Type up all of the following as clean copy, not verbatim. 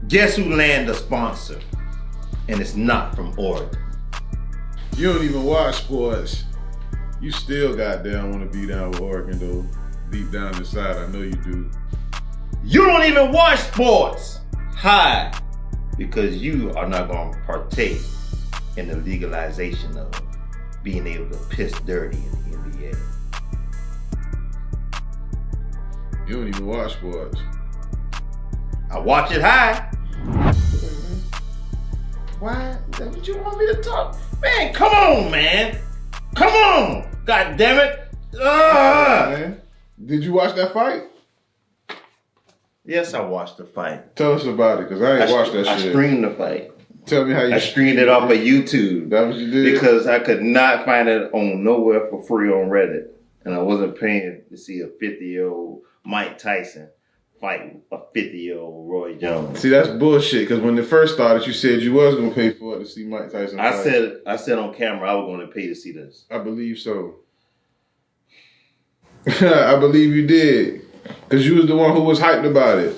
Guess who landed a sponsor? And it's not from Oregon. You don't even watch sports. You still goddamn want to be down with Oregon though. Deep down inside, I know you do. You don't even watch sports. Hi. Because you are not going to partake in the legalization of being able to piss dirty in the NBA. You don't even watch sports. I watch it high. Why? Is that what you want me to talk? Man, come on, man. Come on. God damn it. Man. Did you watch that fight? Yes, I watched the fight. Tell us about it, because I ain't watched that shit. I streamed the fight. Tell me how you I streamed it off of YouTube. That what you did? Because I could not find it on nowhere for free on Reddit. And I wasn't paying to see a 50-year-old Mike Tyson fight a 50-year-old Roy Jones. See, that's bullshit, because when it first started, you said you was going to pay for it to see Mike Tyson fight. I said on camera I was going to pay to see this. I believe so. I believe you did. Because you was the one who was hyped about it.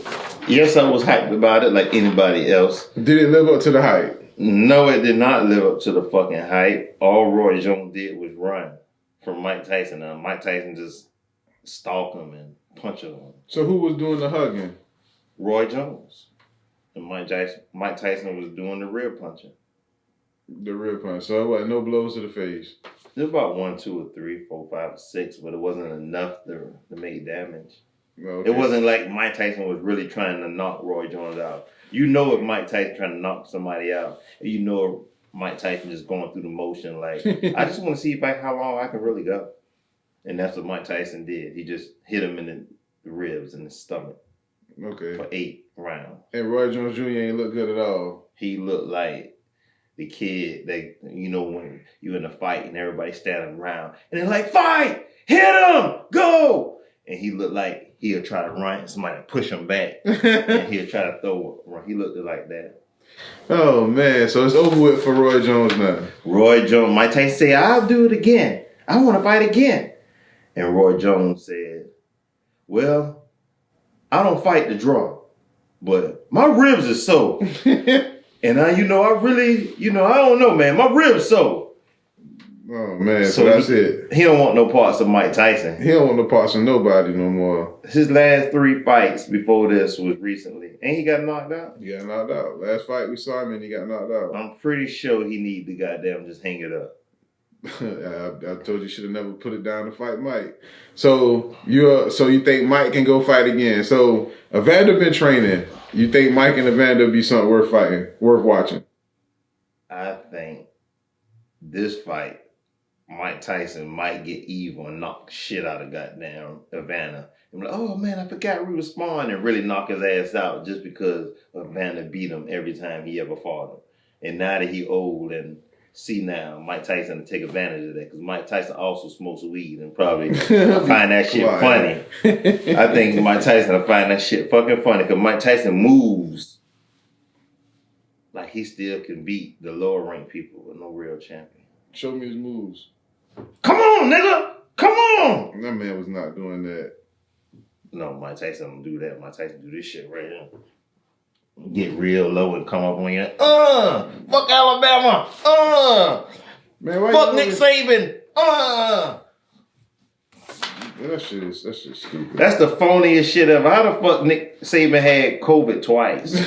Yes, I was hyped about it like anybody else. Did it live up to the hype? No, it did not live up to the fucking hype. All Roy Jones did was run from Mike Tyson. Mike Tyson just stalked him and punched him. So who was doing the hugging? Roy Jones. And Mike Tyson was doing the rear punching. The rear punch. So it wasn't no blows to the face. It was about 1, 2, or 3, 4, 5, or 6, but it wasn't enough to make damage. Okay. It wasn't like Mike Tyson was really trying to knock Roy Jones out. You know if Mike Tyson trying to knock somebody out, you know if Mike Tyson just going through the motion like, I just want to see how long I can really go. And that's what Mike Tyson did. He just hit him in the ribs and the stomach. Okay. For 8 rounds. And Roy Jones Jr. ain't look good at all. He looked like the kid that, you know, when you in a fight and everybody standing around and they're like, fight! Hit him! Go! And he looked like he'll try to run and somebody push him back. And he'll try to throw it. He looked like that. Oh, man. So it's over with for Roy Jones now. Roy Jones, Mike Tyson said, I'll do it again. I want to fight again. And Roy Jones said, well, I don't fight to draw, but my ribs are sore. And I really, I don't know, man. My ribs sore. Oh, man. So that's it. He don't want no parts of Mike Tyson. He don't want no parts of nobody no more. His last 3 fights before this was recently. And he got knocked out? He got knocked out. Last fight we saw him and he got knocked out. I'm pretty sure he need to goddamn just hang it up. I told you should have never put it down to fight Mike. So you think Mike can go fight again? So Evander been training. You think Mike and Evander be something worth fighting, worth watching? I think this fight, Mike Tyson might get evil and knock the shit out of goddamn Evander. And be like, oh man, I forgot we were spawned, and really knock his ass out just because Evander beat him every time he ever fought him. And now that he old and see now, Mike Tyson to take advantage of that, because Mike Tyson also smokes weed and probably find that shit funny. I think Mike Tyson will find that shit fucking funny, because Mike Tyson moves like he still can beat the lower ranked people with no real champion. Show me his moves. Come on, nigga! Come on! That man was not doing that. No, Mike Tyson don't do that. Mike Tyson do this shit right here. Get real low and come up on you. Fuck Alabama. Man, why fuck Nick Saban. That shit is stupid. That's the phoniest shit ever. How the fuck Nick Saban had COVID twice?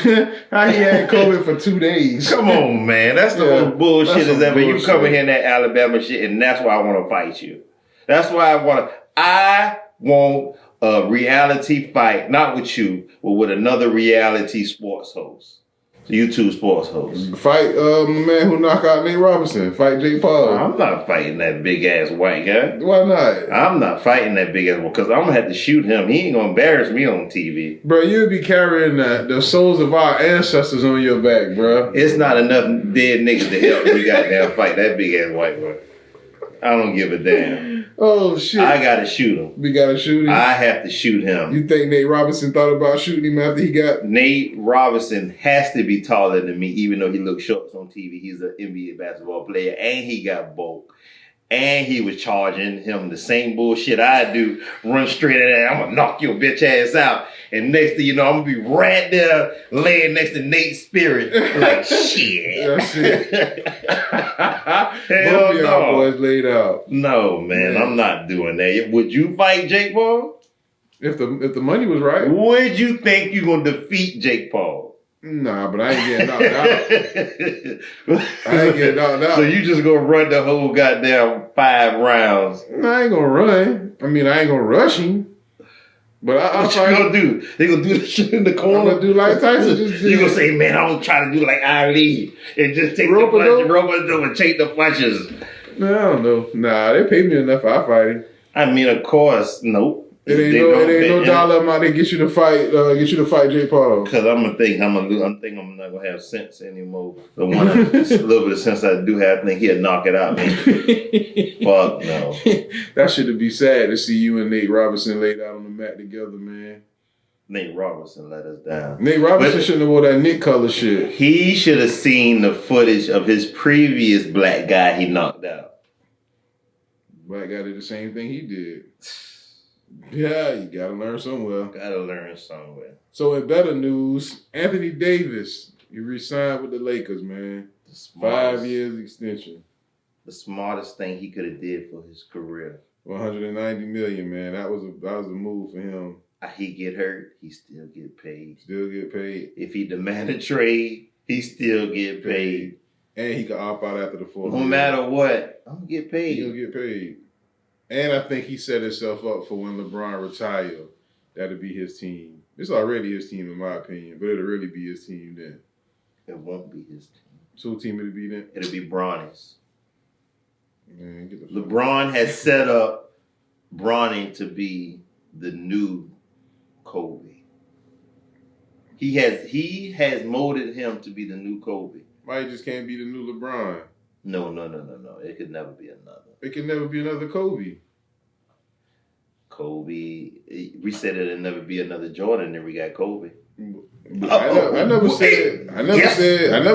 How he had COVID for 2 days? Come on, man. That's the most bullshit as ever. You come in here in that Alabama shit, and that's why I want to fight you. That's why I want a reality fight, not with you, but with another reality sports host. YouTube sports host. Fight the man who knocked out Nate Robinson. Fight Jake Paul. I'm not fighting that big ass white guy. Why not? I'm not fighting that big ass one because I'm gonna have to shoot him. He ain't gonna embarrass me on TV. Bro, you'd be carrying the souls of our ancestors on your back, bro. It's not enough dead niggas to help me goddamn fight that big ass white boy. I don't give a damn. Oh, shit. I gotta shoot him. We gotta shoot him? I have to shoot him. You think Nate Robinson thought about shooting him after he got... Nate Robinson has to be taller than me, even though he looks short on TV. He's an NBA basketball player, and he got bulk. And he was charging him the same bullshit I do. Run straight at that. I'm going to knock your bitch ass out. And next thing you know, I'm going to be right there laying next to Nate Spirit. Like, shit. That's it. Hell Both of y'all no. boys laid out. No, man, I'm not doing that. Would you fight Jake Paul? If the money was right. Would you think you're going to defeat Jake Paul? Nah, but I ain't getting knocked out. I ain't getting knocked out. So you just gonna run the whole goddamn 5 rounds? No, I ain't gonna run. I mean, I ain't gonna rush him. But I'll What you gonna do? They gonna do the shit in the corner? I'm gonna do like Tyson just did. You gonna say, man, I'm gonna try to do like Ali and just take Rope the it up? punches, rope it up and take the punches. No, I don't know. Nah, they pay me enough. I fight him. I mean, of course, nope. It ain't no dollar amount they get you to fight. Jake Paul. Because I'm not gonna have sense anymore. The one a little bit of sense I do have, I think he'll knock it out. Man. Fuck no. That should be sad to see you and Nate Robinson laid out on the mat together, man. Nate Robinson let us down. Nate Robinson shouldn't have wore that Nick color shit. He should have seen the footage of his previous black guy he knocked out. Black guy did the same thing he did. Yeah, you gotta learn somewhere. Gotta learn somewhere. So in better news, Anthony Davis, he re-signed with the Lakers, man. 5 years extension. The smartest thing he could have did for his career. $190 million, man. That was a move for him. He get hurt, he still get paid. Still get paid. If he demand a trade, he still get paid. And he can opt out after the 4th No year. matter what, I'm gonna get paid. He'll get paid. And I think he set himself up for when LeBron retire. That'll be his team. It's already his team, in my opinion, but it'll really be his team then. It won't be his team. So who team it'll be then? It'll be Bronny's. Man, get the LeBron has set up Bronny to be the new Kobe. He has molded him to be the new Kobe. Why he just can't be the new LeBron? No. It could never be another. It can never be another Kobe. Kobe, we said it'll never be another Jordan, then we got Kobe. I never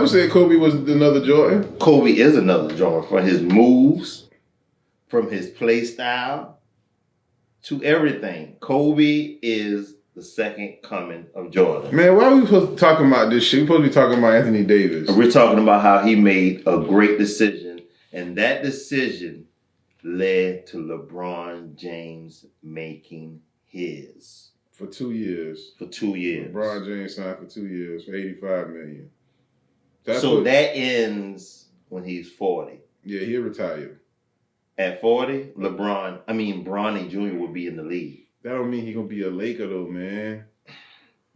said Kobe was another Jordan. Kobe is another Jordan from his moves, from his play style, to everything. Kobe is the second coming of Jordan. Man, why are we supposed to be talking about this shit? We're supposed to be talking about Anthony Davis. We're talking about how he made a great decision, and that decision led to LeBron James making his. For 2 years. For 2 years. LeBron James signed for 2 years for $85 million. That ends when he's 40. Yeah, he'll retire. At 40, Bronny Jr. will be in the league. That don't mean he gonna be a Laker though, man.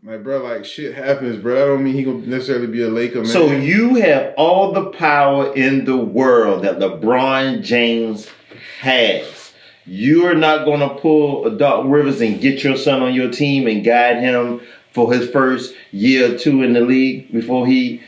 Like, bro, like shit happens, bro. That don't mean he gonna necessarily be a Laker, man. So you have all the power in the world that LeBron James has. You're not gonna pull a Doc Rivers and get your son on your team and guide him for his first year or two in the league before you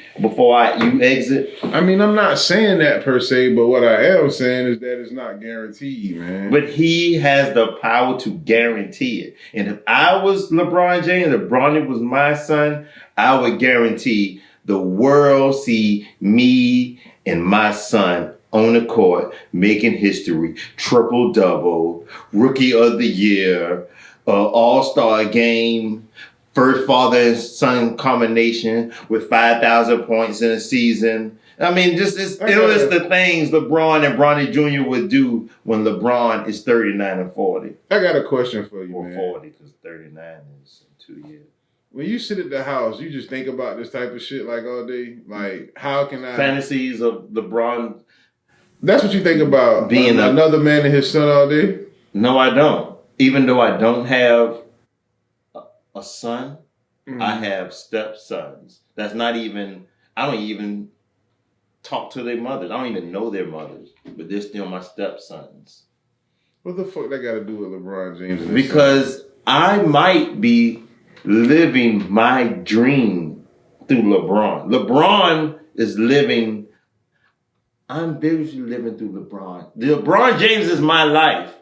exit? I mean, I'm not saying that per se, but what I am saying is that it's not guaranteed, man. But he has the power to guarantee it. And if I was LeBron James, if Bronny was my son, I would guarantee the world see me and my son on the court making history, triple-double, rookie of the year, all-star game, first father and son combination with 5,000 points in a season. I mean, just it's the things LeBron and Bronny Jr. would do when LeBron is 39 and 40. I got a question for you, or man. 40, because 39 is in 2 years. When you sit at the house, you just think about this type of shit like all day? Like, how can I... Fantasies of LeBron. That's what you think about? Being another man and his son all day? No, I don't. Even though I don't have a son, I have stepsons. That's not even, I don't even talk to their mothers. I don't even know their mothers, but they're still my stepsons. What the fuck that got to do with LeBron James? And Because I might be living my dream through LeBron. LeBron is living, I'm visually living through LeBron. LeBron James is my life.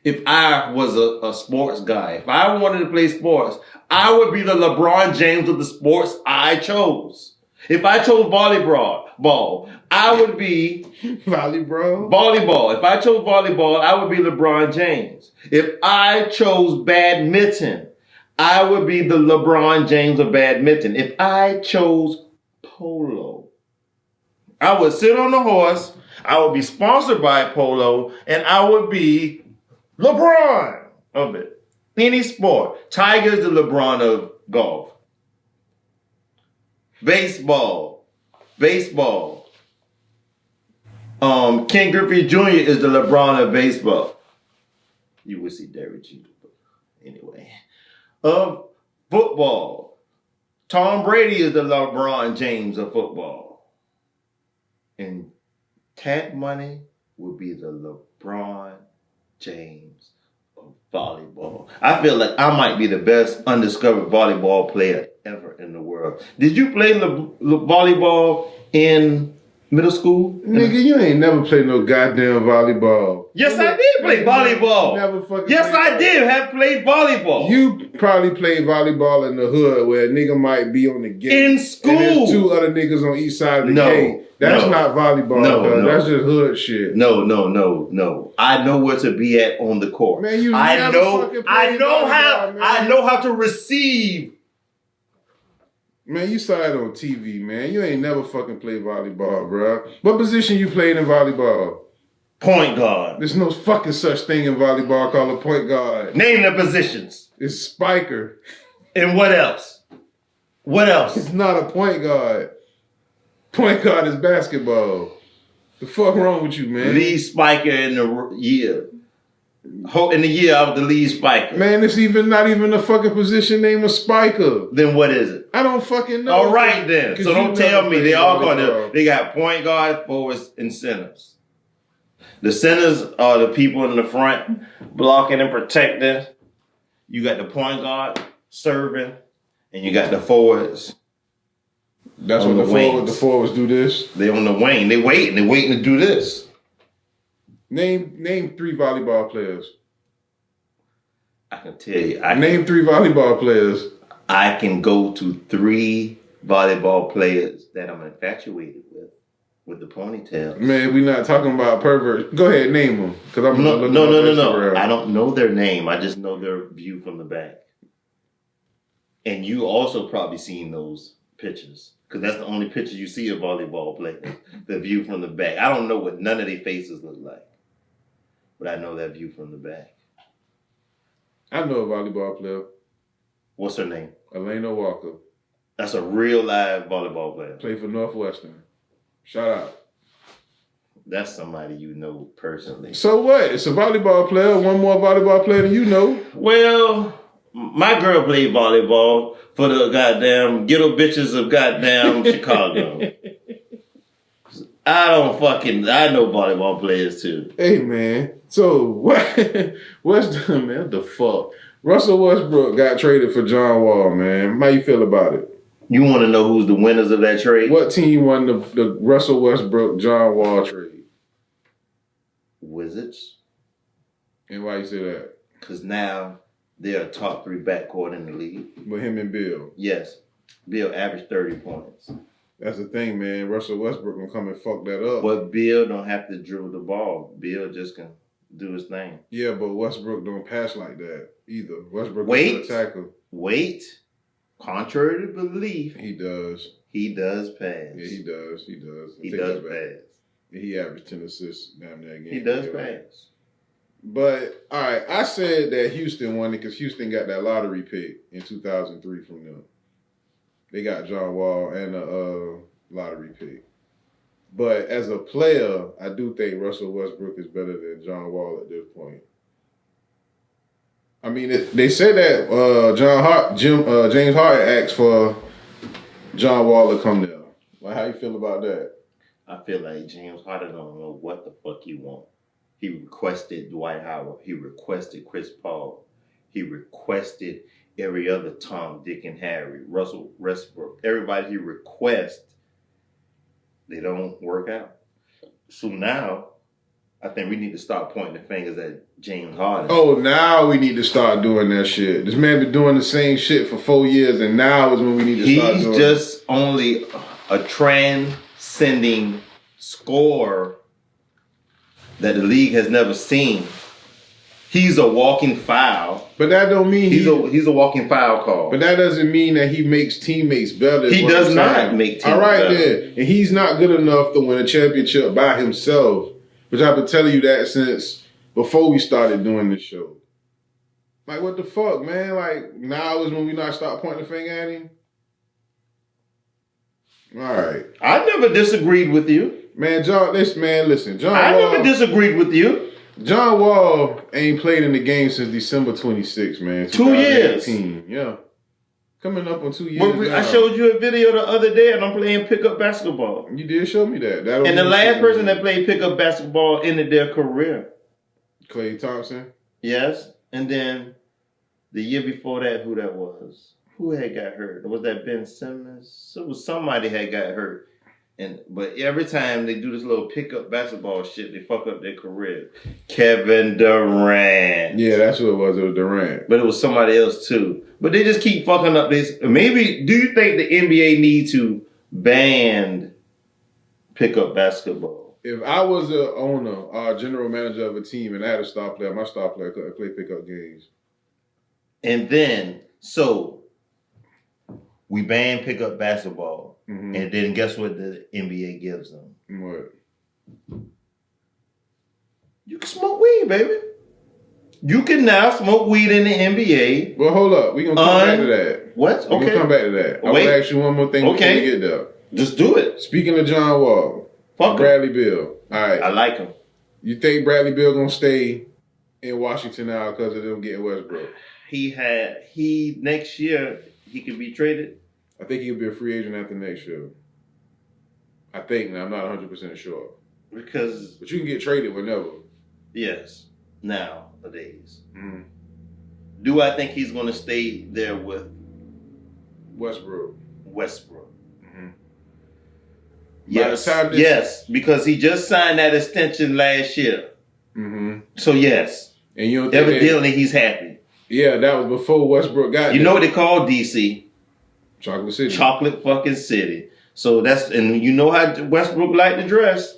If I was a sports guy, if I wanted to play sports, I would be the LeBron James of the sports I chose. If I chose volleyball, I would be volleyball. If I chose volleyball, I would be LeBron James. If I chose badminton, I would be the LeBron James of badminton. If I chose polo, I would sit on the horse, I would be sponsored by polo, and I would be LeBron of it. Any sport. Tiger's the LeBron of golf. Baseball. Ken Griffey Jr. is the LeBron of baseball. You would see Derek Jeter. Anyway. Of football. Tom Brady is the LeBron James of football. And Cat Money would be the LeBron James of volleyball. I feel like I might be the best undiscovered volleyball player ever in the world. Did you play volleyball in middle school? Nigga, you ain't never played no goddamn volleyball. Yes, I did play volleyball. Never fucking yes, I did have played volleyball. You probably played volleyball in the hood where a nigga might be on the gate. In school. And there's two other niggas on each side of the gate. That's not volleyball. No. That's just hood shit. No. I know where to be at on the court. Man, you I never know fucking played volleyball, man. I know how to receive. Man, you saw it on TV, man. You ain't never fucking played volleyball, bro. What position you played in volleyball? Point guard. There's no fucking such thing in volleyball called a point guard. Name the positions. It's spiker. And what else? It's not a point guard. Point guard is basketball. The fuck wrong with you, man? Lead spiker in the year. In the year I was the lead spiker. Man, it's not even a fucking position named a spiker. Then what is it? I don't fucking know. All right then. So don't tell me they all they got point guard, forwards, and centers. The centers are the people in the front blocking and protecting. You got the point guard serving, and you got the forwards. That's when the forwards do this. They on the wing. They waiting to do this. Name 3 volleyball players. I can tell you. Name 3 volleyball players. I can go to 3 volleyball players that I'm infatuated with the ponytails. Man, we not talking about perverts. Go ahead, name them. Cause I'm no. I don't know their name. I just know their view from the back. And you also probably seen those pictures. Because that's the only picture you see of volleyball players. The view from the back. I don't know what none of their faces look like. But I know that view from the back. I know a volleyball player. What's her name? Elena Walker. That's a real live volleyball player. Played for Northwestern. Shout out. That's somebody you know personally. So what? It's a volleyball player. One more volleyball player than you know. Well, my girl played volleyball for the goddamn ghetto bitches of goddamn Chicago. I know volleyball players too. Hey man, so what's done, man? What the fuck? Russell Westbrook got traded for John Wall, man. How you feel about it? You want to know who's the winners of that trade? What team won the Russell Westbrook John Wall trade? Wizards. And why you say that? Because now they're a top 3 backcourt in the league. With him and Bill. Yes. Bill averaged 30 points. That's the thing, man. Russell Westbrook gonna come and fuck that up. But Bill don't have to dribble the ball. Bill just can do his thing. Yeah, but Westbrook don't pass like that either. Westbrook is a tackle. Wait. Contrary to belief. He does. He does pass. Yeah, he does. He does pass. He averaged 10 assists down there again. He does pass. But, all right, I said that Houston won it because Houston got that lottery pick in 2003 from them. They got John Wall and a lottery pick. But as a player, I do think Russell Westbrook is better than John Wall at this point. I mean, they said that James Harden asked for John Wall to come there. Like, how you feel about that? I feel like James Harden don't know what the fuck he want. He requested Dwight Howard. He requested Chris Paul. He requested every other Tom, Dick, and Harry. Russell Westbrook. Everybody he requests, they don't work out. So now, I think we need to start pointing the fingers at James Harden. Oh, now we need to start doing that shit. This man been doing the same shit for 4 years, and now is when we need to start doing it. He's just only a transcending scorer that the league has never seen. He's a walking foul. But that don't mean he's a walking foul call. But that doesn't mean that he makes teammates better. He does not make teammates better. All right then. And he's not good enough to win a championship by himself. Which I've been telling you that since before we started doing this show. Like, what the fuck, man? Like, now is when we not start pointing the finger at him? All right. I never disagreed with you. Man, listen. John I Wall, never disagreed with you. John Wall ain't played in the game since December 26th, man. 2 years. Yeah. Coming up on 2 years. I showed you a video the other day and I'm playing pickup basketball. You did show me that. And the last person that played pickup basketball ended their career. Klay Thompson? Yes. And then the year before that, who that was? Who had got hurt? Was that Ben Simmons? It was somebody had got hurt. But every time they do this little pickup basketball shit, they fuck up their career. Kevin Durant. Yeah, that's who it was. It was Durant. But it was somebody else too. But they just keep fucking up this. Maybe, do you think the NBA need to ban pickup basketball? If I was a owner or general manager of a team and I had a star player, my star player couldn't play pickup games. And then, so we ban pickup basketball. Mm-hmm. And then guess what the NBA gives them? What? You can smoke weed, baby. You can now smoke weed in the NBA. Well, hold up. We're going to come back to that. What? We're going to come back to that. I want to ask you one more thing before we get there. Just do it. Speaking of John Wall, Bradley Beal. All right. I like him. You think Bradley Beal going to stay in Washington now because of them getting Westbrook? Next year, he could be traded. I think he'll be a free agent after next year. I think. Now, I'm not 100% sure. But you can get traded whenever. Yes. Nowadays. Mm-hmm. Do I think he's going to stay there with Westbrook? Mm-hmm. Yes, because he just signed that extension last year. Mm-hmm. So, yes. And you don't evidently he's happy. Yeah, that was before Westbrook got You know what they call DC? Chocolate City. Chocolate fucking City. So and you know how Westbrook like to dress.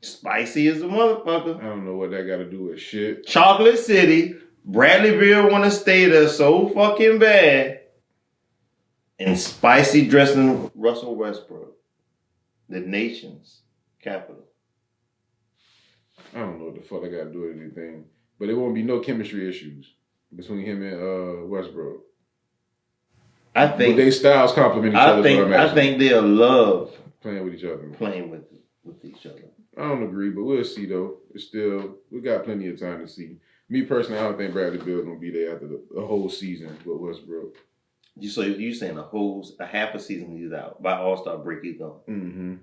Spicy as a motherfucker. I don't know what that got to do with shit. Chocolate City. Bradley Beal want to stay there so fucking bad. And spicy dressing Russell Westbrook. The nation's capital. I don't know what the fuck I got to do with anything. But there won't be no chemistry issues between him and Westbrook. I think their styles complement each other. I think they'll love playing with each other. Playing with each other. I don't agree, but we'll see though. We got plenty of time to see. Me personally, I don't think Bradley Beal's gonna be there after the whole season with Westbrook. So you saying a half a season he's out. By All-Star break he's gone. Mm-hmm.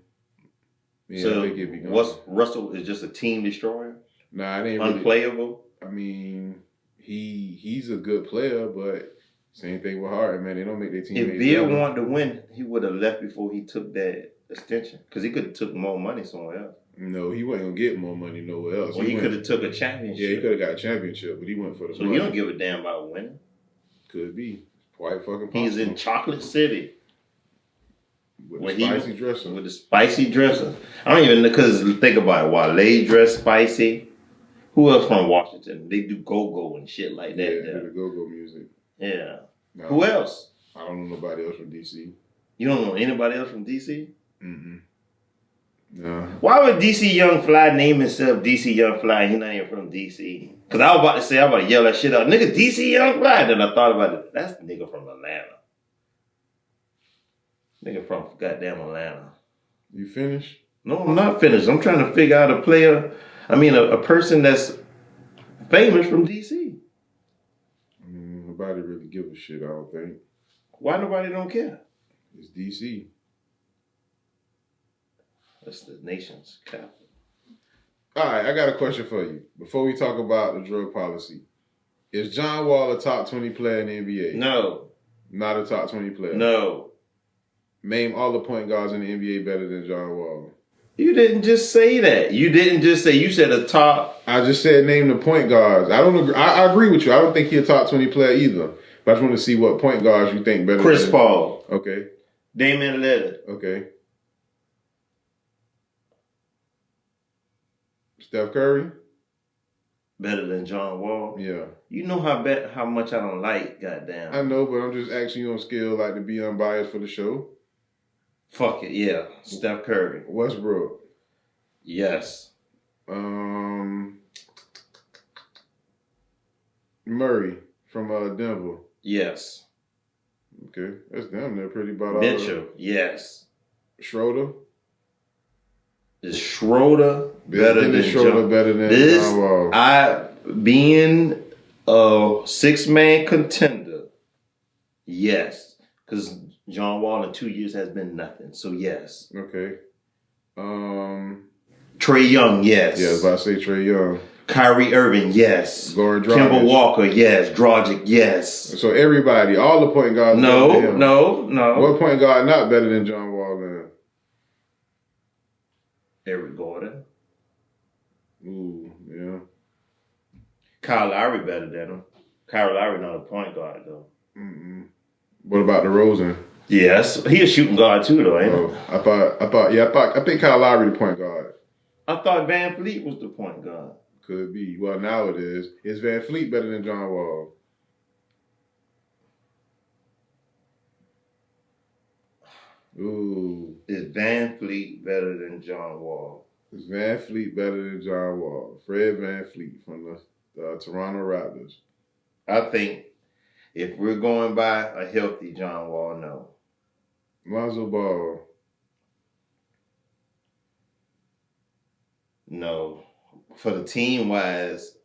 Yeah, so I think he'll be gone. Russell is just a team destroyer? Nah, it ain't unplayable. I mean, he's a good player, but same thing with Harden, man. They don't make their teammates. If Beal wanted to win, he would have left before he took that extension because he could have took more money somewhere else. No, he wasn't gonna get more money nowhere else. Well, he could have took a championship. Yeah, he could have got a championship, but he went for the money. So he don't give a damn about winning. Could be. Quite fucking possible. He's in Chocolate City. With the spicy dresser. With the spicy dresser. I don't even know, because think about it. Wale dress spicy. Who else from Washington? They do go-go and shit like that. Yeah, they do the go-go music. Yeah. No, who else? I don't know nobody else from D.C. You don't know anybody else from D.C.? Mm-mm. No. Why would DC Young Fly name himself DC Young Fly? He's not even from DC. Because I was about to say, I'm about to yell that shit out. Nigga, DC Young Fly. Then I thought about it. That's the nigga from Atlanta. Nigga from goddamn Atlanta. You finished? No, I'm not finished. I'm trying to figure out a player. I mean, a person that's famous from DC. Nobody really give a shit, I don't think. Why nobody don't care? It's DC. That's the nation's capital. All right, I got a question for you. Before we talk about the drug policy, is John Wall a top 20 player in the NBA? No. Not a top 20 player? No. Name all the point guards in the NBA better than John Wall. You didn't just say that. You didn't just say, you said a top. I just said name the point guards. I don't agree. I agree with you. I don't think he's a top 20 player either. But I just want to see what point guards you think better Chris than Paul. Okay. Damian Lillard. Okay. Steph Curry. Better than John Wall. Yeah. You know how much I don't like, goddamn. I know, but I'm just asking you on scale, like, to be unbiased for the show. Fuck it, yeah. Steph Curry. Westbrook. Yes. Murray from Denver. Yes. Okay, that's damn near pretty about all. Mitchell. Yes. Schroeder. Is Schroeder better than Schroeder better than John Wall? Being a 6-man contender, yes, because John Wall in 2 years has been nothing. So yes. Okay. Trae Young, yes. Yeah, I was about to say Trae Young. Kyrie Irving, yes. Goran Dragic. Kemba Walker, yes. Dragic, yes. So everybody, all the point guards. No. What point guard not better than John Wall then? Eric Gordon. Ooh, yeah. Kyle Lowry better than him. Kyle Lowry not a point guard though. What about DeRozan? Yes, he a shooting guard too though, ain't he? I think Kyle Lowry the point guard. I thought Van Fleet was the point guard. Could be. Well, now it is. Is Van Fleet better than John Wall? Ooh. Is Van Fleet better than John Wall? Is Van Fleet better than John Wall? Fred Van Fleet from the Toronto Raptors. I think if we're going by a healthy John Wall, no. Lonzo Ball. No. For the team wise,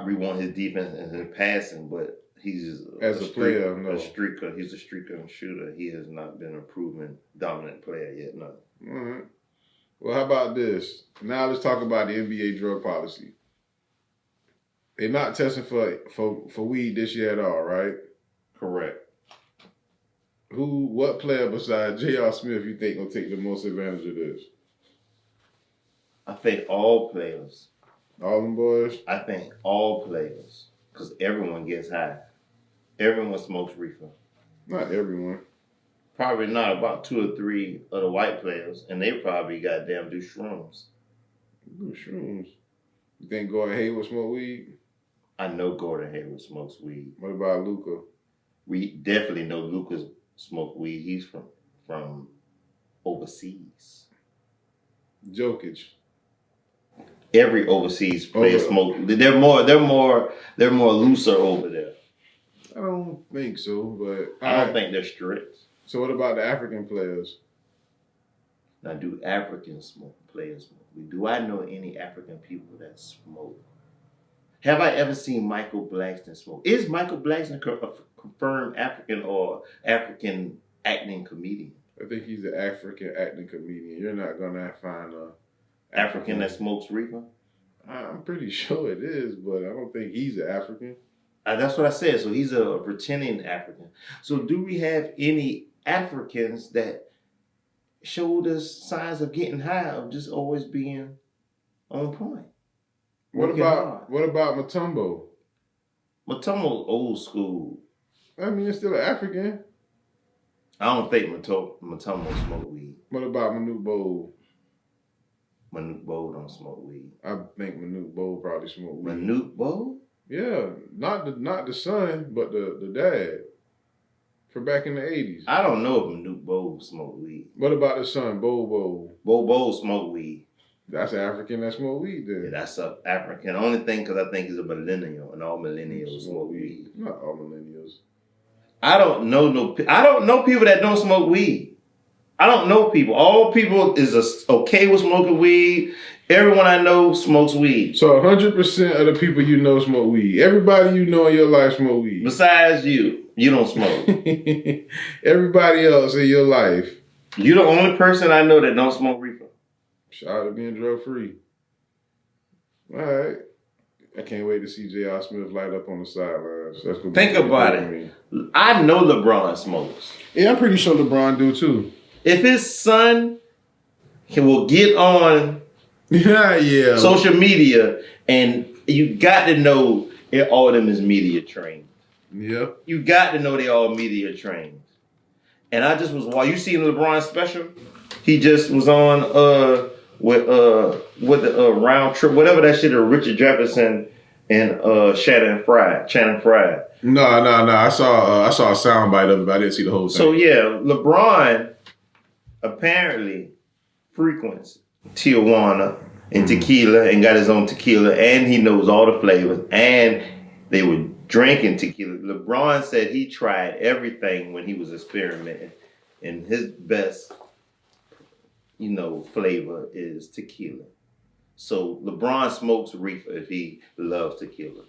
we want his defense and his passing, but he's as a player, no. A streaker. He's a streaker and shooter. He has not been a proven dominant player yet, no. All right. Well, how about this? Now let's talk about the NBA drug policy. They're not testing for weed this year at all, right? Correct. What player besides J.R. Smith you think will take the most advantage of this? I think all players. All them boys? I think all players. Because everyone gets high. Everyone smokes reefer. Not everyone. Probably not. About 2 or 3 of the white players. And they probably goddamn do shrooms. Do shrooms? You think Gordon Hayward smoke weed? I know Gordon Hayward smokes weed. What about Luka? We definitely know Luka's smoke weed. He's from overseas. Jokic. Every overseas player smoke. They're more looser over there. I don't think so, but I don't think they're strict. So what about the African players? Now, do African players smoke weed? Do I know any African people that smoke? Have I ever seen Michael Blackston smoke? Is Michael Blackston a confirmed African or African acting comedian? I think he's an African acting comedian. You're not gonna find a African that smokes reefer? I'm pretty sure it is, but I don't think he's an African. That's what I said. So he's a pretending African. So do we have any Africans that showed us signs of getting high, of just always being on point? What about Mutombo? Mutombo's old school. I mean, it's still an African. I don't think Mutombo smoke weed. What about Manute Bol? Manute Bol don't smoke weed. I think Manute Bol probably smoke weed. Manute Bol? Yeah, not the son, but the dad. From back in the 80s. I don't know if Manute Bol smoked weed. What about the son, Bol? Bol smoked weed. That's an African that smoke weed then. Yeah, that's a African. Only thing because I think he's a millennial, and all millennials smoke weed. Not all millennials. I don't know people that don't smoke weed. I don't know people. All people is okay with smoking weed. Everyone I know smokes weed. So 100% of the people you know smoke weed. Everybody you know in your life smoke weed. Besides you don't smoke. Everybody else in your life. You're the only person I know that don't smoke reefer. Shout out to being drug free. All right. I can't wait to see J.R. Smith light up on the sidelines. Think about it. I know LeBron smokes. Yeah, I'm pretty sure LeBron do too. If his son will get on social media, and you got to know all of them is media trained. Yep. You got to know they all media trained. And I just was while you seen LeBron special, he just was on with the round trip, whatever that shit of Richard Jefferson and Shannon Fry. No. I saw a soundbite of it, but I didn't see the whole thing. So yeah, LeBron apparently frequents Tijuana and tequila and got his own tequila, and he knows all the flavors, and they were drinking tequila. LeBron said he tried everything when he was experimenting, and his best, flavor is tequila. So LeBron smokes reefer if he loves tequila.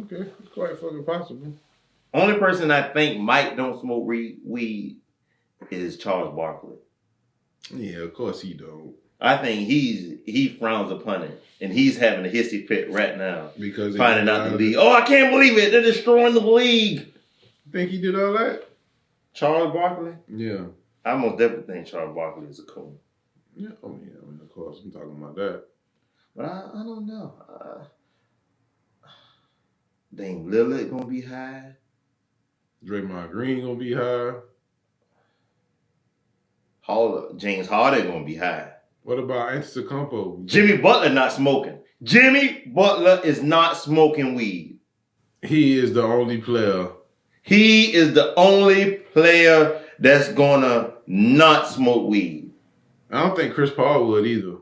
Okay, it's quite fucking possible. Only person I think Mike don't smoke weed is Charles Barkley. Yeah, of course he don't. I think he frowns upon it, and he's having a hissy fit right now because finding out the league. Oh, I can't believe it! They're destroying the league. Think he did all that? Charles Barkley? Yeah, I most definitely think Charles Barkley is a coon. Yeah, I mean, of course, I'm talking about that. But I don't know. Dame Lillard gonna be high. Draymond Green gonna be high. James Harden gonna be high. What about Antetokounmpo? Jimmy Butler not smoking. Jimmy Butler is not smoking weed. He is the only player. He is the only player that's gonna not smoke weed. I don't think Chris Paul would either.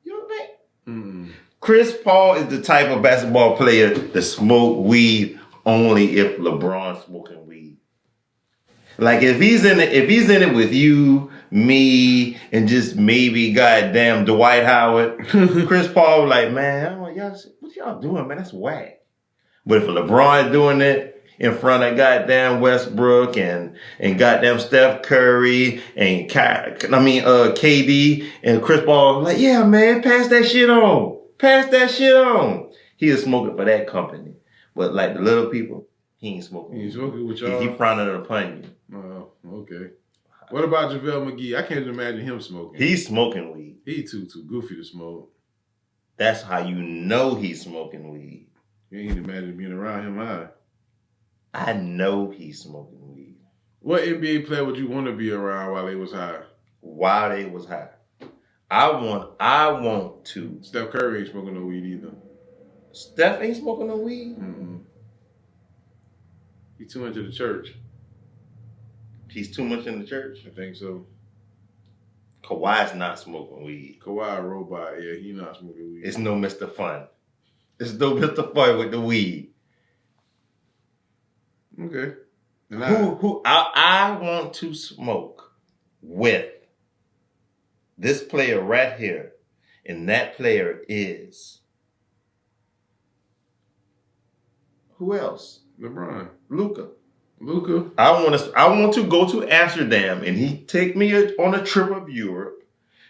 You don't think? Mm-mm. Chris Paul is the type of basketball player that smoke weed only if LeBron's smoking weed. Like if he's in it with you, me, and just maybe goddamn Dwight Howard, Chris Paul like, man, what y'all doing, man? That's whack. But if LeBron doing it in front of goddamn Westbrook and goddamn Steph Curry and KD and Chris Paul, like, yeah, man, pass that shit on. He is smoking for that company. But like the little people, he ain't smoking. He ain't smoking with y'all? He frowning upon you. Oh, okay. What about JaVale McGee? I can't imagine him smoking. He's smoking weed. He too goofy to smoke. That's how you know he's smoking weed. You ain't imagine being around him high. I know he's smoking weed. What NBA player would you want to be around while they was high? While they was high. I want to. Steph Curry ain't smoking no weed either. Steph ain't smoking no weed? Mm-mm. He's too into the church. He's too much in the church? I think so. Kawhi's not smoking weed. Kawhi a robot. Yeah, he not smoking weed. It's no Mr. Fun. It's no Mr. Fun with the weed. Okay. Who I want to smoke with this player right here, and that player is who else? LeBron. Luka. I want to go to Amsterdam, and he take me on a trip of Europe,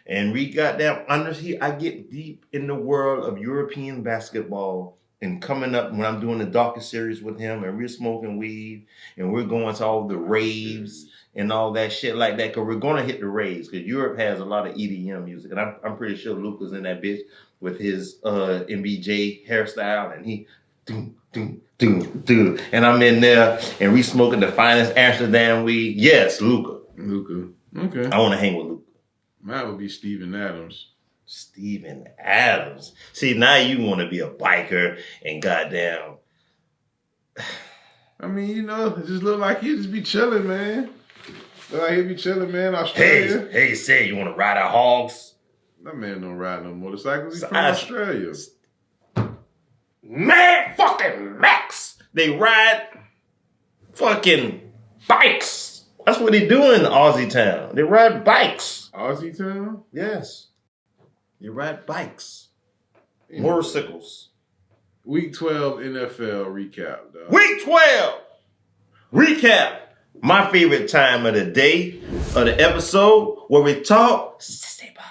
and we goddamn I get deep in the world of European basketball. And coming up when I'm doing the Darker series with him, and we're smoking weed, and we're going to all the raves and all that shit like that, because we're going to hit the raves, because Europe has a lot of EDM music, and I'm pretty sure Luka's in that bitch with his MBJ hairstyle, and he and I'm in there, and we smoking the finest Amsterdam weed. Yes, Luka. Okay. I want to hang with Luka. Mine would be Steven Adams. Steven Adams. See, now you want to be a biker and goddamn. I mean, it just look like he'd just be chilling, man. Look like he'd be chilling, man. Australia. Hey, say, you want to ride our hogs? That man don't ride no motorcycles. He's from Australia. Man, fucking Max. They ride fucking bikes. That's what they do in Aussie town. They ride bikes. Aussie town? Yes. They ride bikes. Motorcycles. Week 12 NFL recap, dog. Week 12 recap. My favorite time of the day, of the episode, where we talk sissy ball.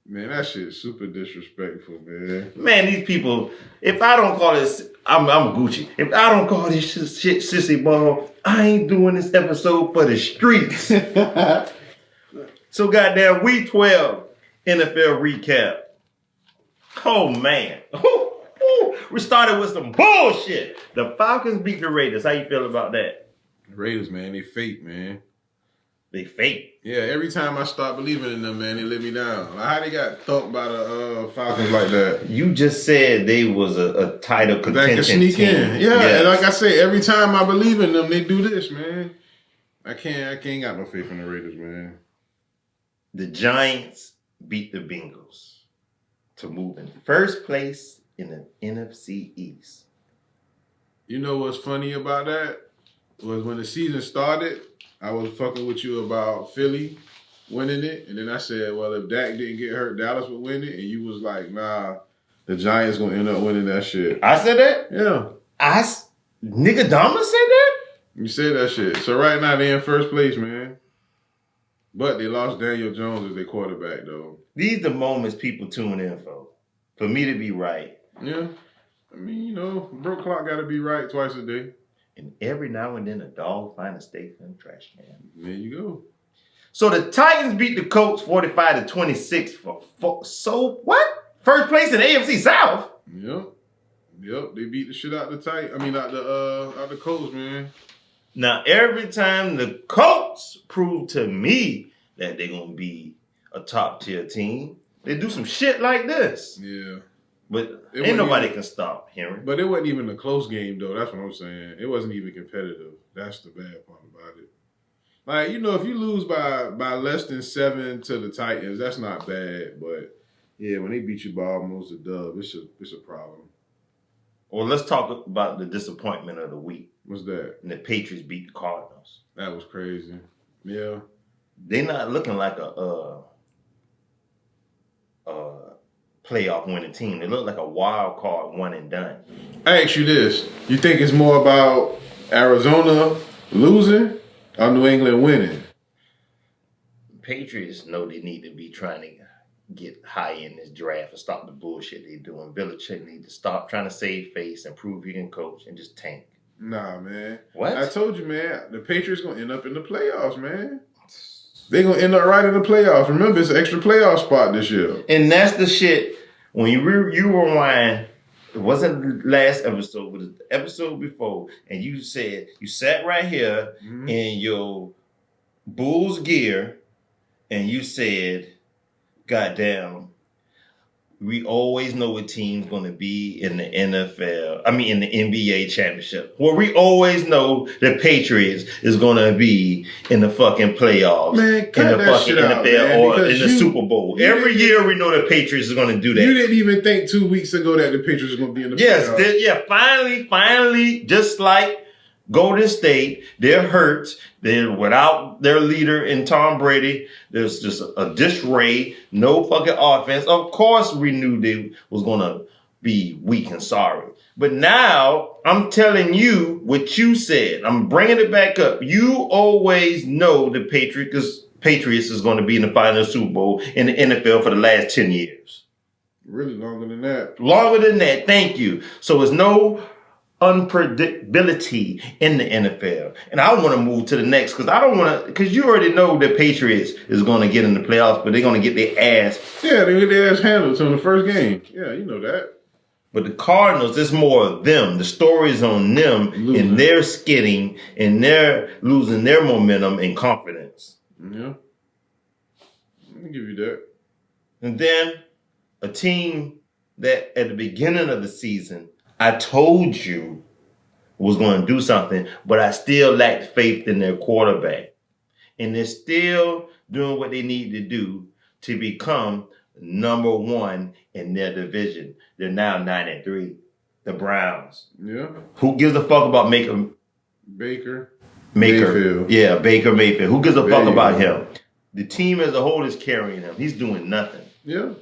Man, that shit is super disrespectful, man. Man, these people, if I don't call this, I'm Gucci. If I don't call this shit sissy ball, I ain't doing this episode for the streets. So goddamn, week 12 NFL recap. Oh, man. We started with some bullshit. The Falcons beat the Raiders. How you feel about that? The Raiders, man, they fake, man. They fake. Yeah, every time I start believing in them, man, they let me down. Like how they got thumped by the Falcons like that. You just said they was a title contention That can sneak team. in. Yeah, yes. And like I say, every time I believe in them, they do this, man. I can't got no faith in the Raiders, man. The Giants beat the Bengals to move in first place in the NFC East. You know what's funny about that? Was when the season started, I was fucking with you about Philly winning it. And then I said, well, if Dak didn't get hurt, Dallas would win it. And you was like, nah, the Giants going to end up winning that shit. I said that? Yeah. Nigga Dama said that? You said that shit. So right now, they in first place, man. But they lost Daniel Jones as their quarterback, though. These the moments people tune in for. For me to be right. Yeah. I mean, you know, broke clock got to be right twice a day. And every now and then a dog find a steak in the trash can. There you go. So the Titans beat the Colts 45-26 so what? First place in the AFC South? Yep. They beat the shit out the out the Colts, man. Now every time the Colts prove to me that they're gonna be a top tier team, they do some shit like this. Yeah. But ain't nobody can stop Henry. But it wasn't even a close game, though. That's what I'm saying. It wasn't even competitive. That's the bad part about it. Like, you know, if you lose by less than 7 to the Titans, that's not bad. But, yeah, when they beat you by almost a dub, it's a problem. Well, let's talk about the disappointment of the week. What's that? And the Patriots beat the Cardinals. That was crazy. Yeah. They're not looking like a playoff winning team. They look like a wild card one and done. I ask you this. You think it's more about Arizona losing or New England winning? Patriots know they need to be trying to get high in this draft and stop the bullshit they're doing. Belichick need to stop trying to save face and prove he can coach and just tank. Nah, man. What? I told you, man. The Patriots going to end up in the playoffs, man. They're going to end up right in the playoffs. Remember, it's an extra playoff spot this year. And that's the shit. When you rewind, it wasn't the last episode, but the episode before, and you said, you sat right here in your Bulls gear, and you said, goddamn, we always know what team's going to be in the in the NBA championship. Well, we always know the Patriots is going to be in the fucking playoffs. Man, cut in the that fucking shit out, NFL man, or in the Super Bowl. Every year we know the Patriots is going to do that. You didn't even think 2 weeks ago that the Patriots were going to be in the playoffs. Finally, just like Golden State, they're hurt. They're without their leader in Tom Brady. There's just a disarray, no fucking offense. Of course, we knew they was going to be weak and sorry. But now, I'm telling you what you said. I'm bringing it back up. You always know the Patriots is going to be in the final Super Bowl in the NFL for the last 10 years. Really longer than that. Longer than that, thank you. So it's no unpredictability in the NFL. And I want to move to the next because you already know the Patriots is going to get in the playoffs, but they're going to get their ass. Yeah, they get their ass handled in the first game. Yeah, you know that. But the Cardinals, it's more of them. The story is on them and their skidding and they're losing their momentum and confidence. Yeah. I'll give you that. And then a team that at the beginning of the season, I told you was going to do something, but I still lacked faith in their quarterback. And they're still doing what they need to do to become number one in their division. They're now 9-3. The Browns. Yeah. Who gives a fuck about Baker? Mayfield. Yeah, Baker Mayfield. Who gives a fuck about him? The team as a whole is carrying him. He's doing nothing. Yeah.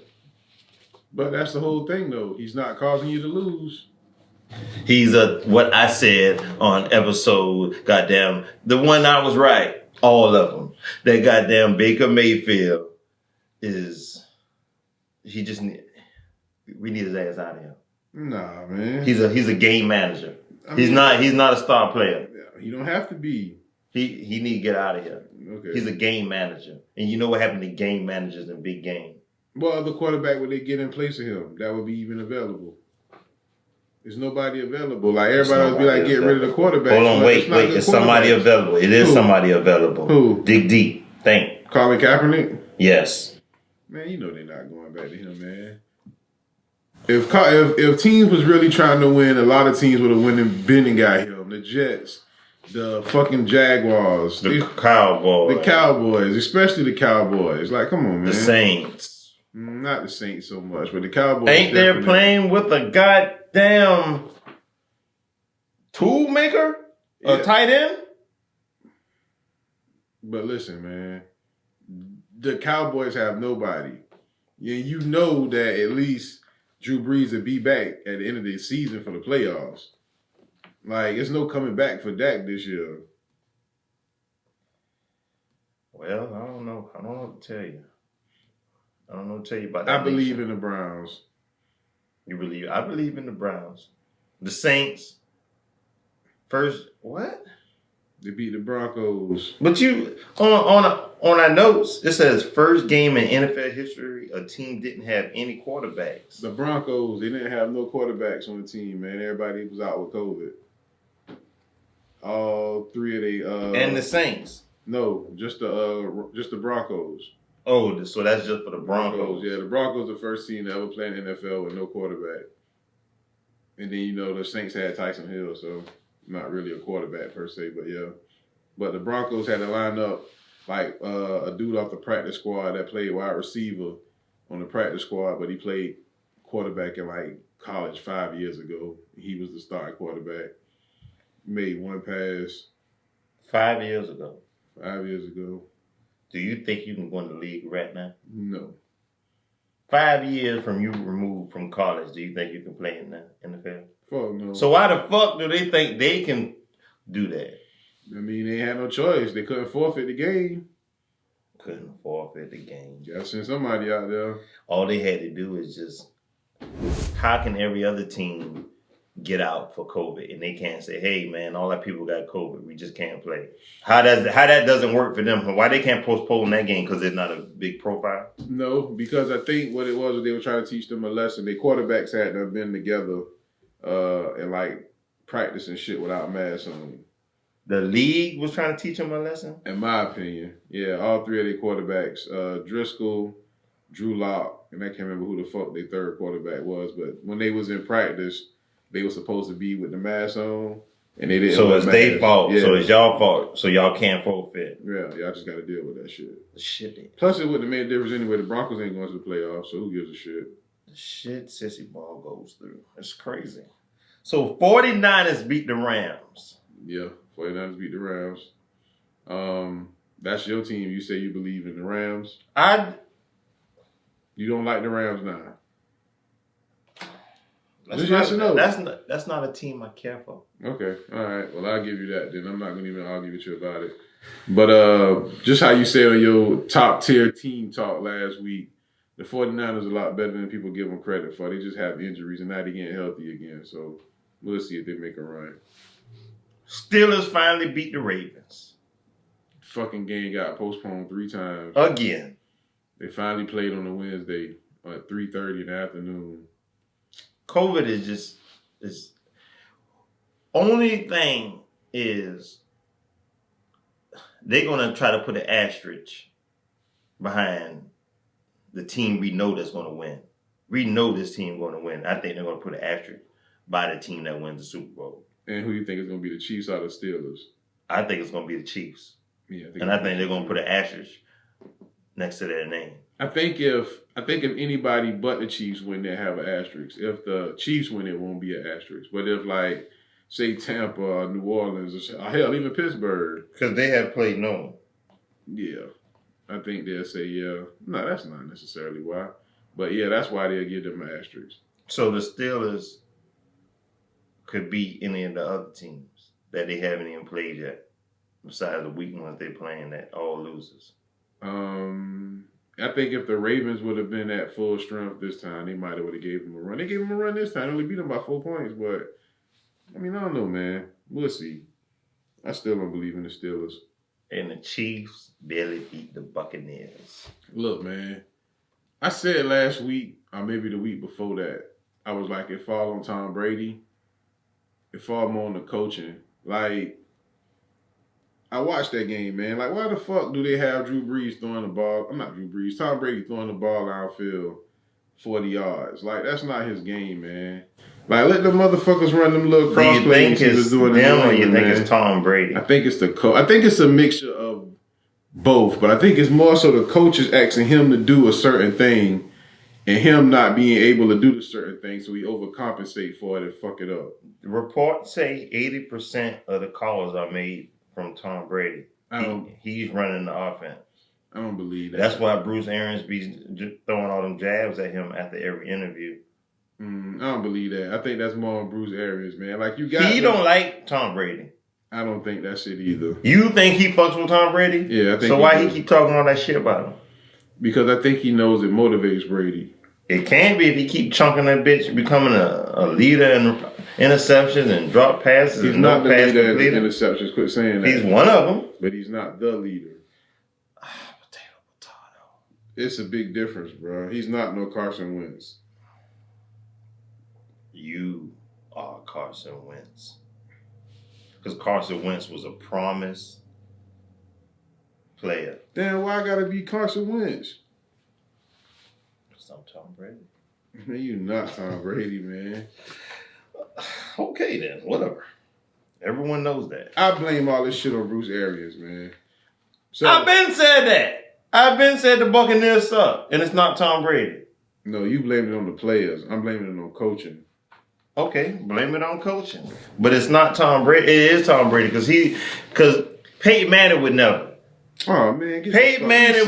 But that's the whole thing, though. He's not causing you to lose. He's what I said on episode, goddamn, the one I was right, all of them. That goddamn Baker Mayfield we need his ass out of here. Nah, man. He's a game manager. He's not a star player. He don't have to be. He need to get out of here. Okay. He's a game manager. And you know what happened to game managers in big game? What other quarterback would they get in place of him that would be even available? There's nobody available. Like everybody else be nobody like, get rid of the quarterback. Hold on, wait. It's somebody available. It is somebody available. Who? Dig deep. Think. Colin Kaepernick? Yes. Man, you know they're not going back to him, man. If teams was really trying to win, a lot of teams would have been and got him. The Jets, the fucking Jaguars, the Cowboys, especially the Cowboys. Like, come on, man. The Saints. Not the Saints so much, but the Cowboys. Ain't they playing with a goddamn tool maker? A tight end? But listen, man. The Cowboys have nobody. Yeah, you know that at least Drew Brees will be back at the end of the season for the playoffs. Like, it's no coming back for Dak this year. Well, I don't know. I don't know what to tell you. I don't know what to tell you about that. I believe in the Browns. You believe? I believe in the Browns. The Saints. First, what? They beat the Broncos. But you on our notes, it says first game in NFL history, a team didn't have any quarterbacks. The Broncos, they didn't have no quarterbacks on the team, man. Everybody was out with COVID. All three of they and the Saints. No, just the Broncos. Oh, so that's just for the Broncos. Yeah, the Broncos the first team to ever play in the NFL with no quarterback. And then, you know, the Saints had Tyson Hill, so not really a quarterback per se, but yeah. But the Broncos had to line up like a dude off the practice squad that played wide receiver on the practice squad, but he played quarterback in like college 5 years ago. He was the starting quarterback. Made one pass. 5 years ago. 5 years ago. Do you think you can go in the league right now? No. 5 years from you removed from college, do you think you can play in the NFL? Fuck no. So why the fuck do they think they can do that? I mean, they had no choice. They couldn't forfeit the game. Couldn't forfeit the game. You gotta send somebody out there. All they had to do is just, how can every other team get out for COVID and they can't say, hey man, all our people got COVID, we just can't play? How that doesn't work for them? Why they can't postpone that game? Because it's not a big profile? No, because I think what it was they were trying to teach them a lesson. Their quarterbacks had to have been together and like practice and shit without masks on. The league was trying to teach them a lesson? In my opinion. Yeah, all three of their quarterbacks, Driscoll, Drew Lock, and I can't remember who the fuck their third quarterback was, but when they was in practice, they were supposed to be with the mask on, and they didn't. So it's their fault. Yeah. So it's y'all fault. So y'all can't forfeit. Yeah, y'all just got to deal with that shit. The shit. Plus, it wouldn't have made a difference anyway. The Broncos ain't going to the playoffs, so who gives a shit? The shit sissy ball goes through. It's crazy. So 49ers beat the Rams. Yeah, 49ers beat the Rams. That's your team. You say you believe in the Rams. You don't like the Rams now. Yes or no? That's not a team I care for. Okay, all right. Well, I'll give you that. Then I'm not gonna even argue with you about it. But just how you said on your top tier team talk last week, the 49ers are a lot better than people give them credit for. They just have injuries and now they're getting healthy again. So we'll see if they make a run. Steelers finally beat the Ravens. Fucking game got postponed 3 times. Again. They finally played on a Wednesday at 3:30 in the afternoon. COVID is only thing is they're gonna try to put an asterisk behind the team we know that's gonna win. We know this team gonna win. I think they're gonna put an asterisk by the team that wins the Super Bowl. And who do you think is gonna be the Chiefs or the Steelers? I think it's gonna be the Chiefs. Yeah, I think they're gonna put an asterisk next to their name. I think if anybody but the Chiefs win, they have an asterisk. If the Chiefs win, it won't be an asterisk. But if like say Tampa or New Orleans or hell even Pittsburgh, because they have played no one. Yeah, I think they'll say yeah. No, that's not necessarily why, but yeah, that's why they'll give them an asterisk. So the Steelers could beat any of the other teams that they haven't even played yet, besides the weak ones they're playing that all losers. I think if the Ravens would have been at full strength this time, they might have gave them a run. They gave them a run this time. They only beat them by 4 points, but I mean, I don't know, man. We'll see. I still don't believe in the Steelers. And the Chiefs barely beat the Buccaneers. Look, man, I said last week, or maybe the week before that, I was like, it fall on Tom Brady. It fall more on the coaching. Like, I watched that game, man. Like, why the fuck do they have Drew Brees throwing the ball? I'm not Drew Brees. Tom Brady throwing the ball downfield 40 yards. Like, that's not his game, man. Like, let the motherfuckers run them little cross plays he was doing. Them, or you think it's Tom Brady? I think it's the coach. I think it's a mixture of both, but I think it's more so the coaches asking him to do a certain thing and him not being able to do the certain thing, so he overcompensate for it and fuck it up. Reports say 80% of the calls are made from Tom Brady. He's running the offense. I don't believe that. That's why Bruce Arians be throwing all them jabs at him after every interview. I don't believe that. I think that's more on Bruce Arians, man. Like, you got. He don't like Tom Brady. I don't think that shit either. You think he fucks with Tom Brady? Yeah, I think. So why he keep talking all that shit about him? Because I think he knows it motivates Brady. It can be if he keep chunking that bitch, becoming a leader in interceptions and drop passes. He's and not the pass leader in completed. interceptions. Quit saying that. He's one of them. But he's not the leader. Potato. It's a big difference, bro. He's not no Carson Wentz. You are Carson Wentz. Because Carson Wentz was a promise player. Damn, why I gotta be Carson Wentz? Because I'm Tom Brady. Man, you not Tom Brady, man. Okay then, whatever. Everyone knows that. I blame all this shit on Bruce Arians, man. So, I've been said that. I've been said the Buccaneers suck, and it's not Tom Brady. No, you blamed it on the players. I'm blaming it on coaching. Okay, blame it on coaching. But it's not Tom Brady. It is Tom Brady because Peyton Manning would never. Oh man, Peyton Manning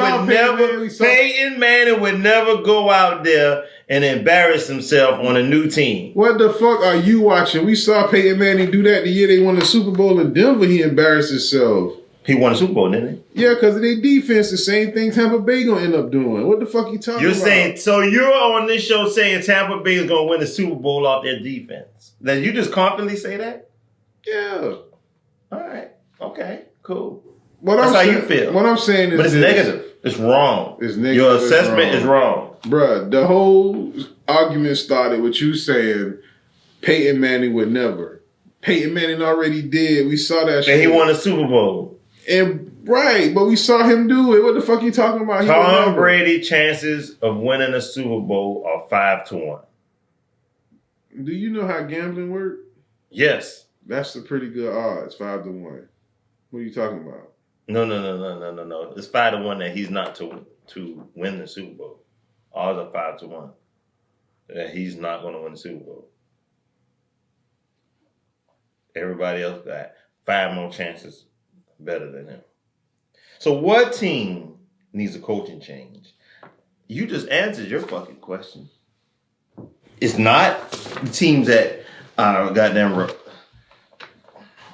would never go out there and embarrass himself on a new team. What the fuck are you watching? We saw Peyton Manning do that the year they won the Super Bowl in Denver. He embarrassed himself. He won a Super Bowl, didn't he? Yeah, because of their defense, the same thing Tampa Bay gonna end up doing. What the fuck you talking about? You're saying, so you're on this show saying Tampa Bay is gonna win the Super Bowl off their defense. Now you just confidently say that? Yeah. All right. Okay. Cool. That's how you feel. What I'm saying is, but it's negative. It's wrong. It's negative. Your assessment is wrong, bruh. The whole argument started with you saying Peyton Manning would never. Peyton Manning already did. We saw that shit. And he won a Super Bowl. And right, but we saw him do it. What the fuck you talking about? Tom Brady chances of winning a Super Bowl are 5-1. Do you know how gambling works? Yes. That's a pretty good odds, 5-1. What are you talking about? No. It's 5-1 that he's not to win the Super Bowl. Odds are 5-1 that he's not going to win the Super Bowl. Everybody else got 5 more chances better than him. So what team needs a coaching change? You just answered your fucking question. It's not the teams that are goddamn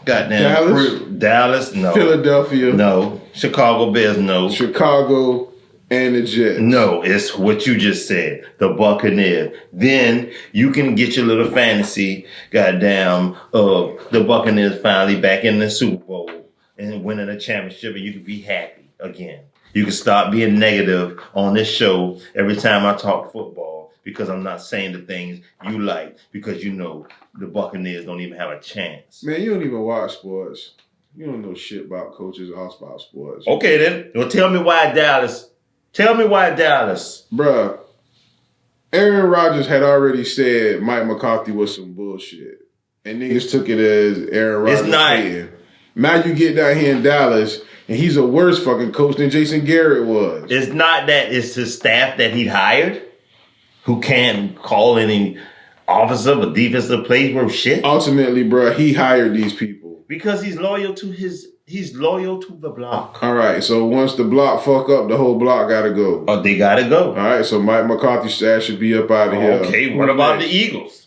Dallas, no. Philadelphia, no. Chicago Bears, no. Chicago and the Jets. No, it's what you just said. The Buccaneers. Then you can get your little fantasy, goddamn, the Buccaneers finally back in the Super Bowl and winning a championship, and you can be happy again. You can stop being negative on this show every time I talk football because I'm not saying the things you like because you know the Buccaneers don't even have a chance. Man, you don't even watch sports. You don't know shit about coaches or about sports. Okay, then. Well, tell me why Dallas. Bruh, Aaron Rodgers had already said Mike McCarthy was some bullshit. And niggas took it as Aaron Rodgers. It's not. Saying. Now you get down here in Dallas, and he's a worse fucking coach than Jason Garrett was. It's not that. It's his staff that he hired who can't call any offensive or defensive plays worth shit. Ultimately, bruh, he hired these people. Because he's loyal to the block. All right, so once the block fuck up, the whole block got to go. Oh, they got to go. All right, so Mike McCarthy's staff should be up out of here. Okay, what about the Eagles?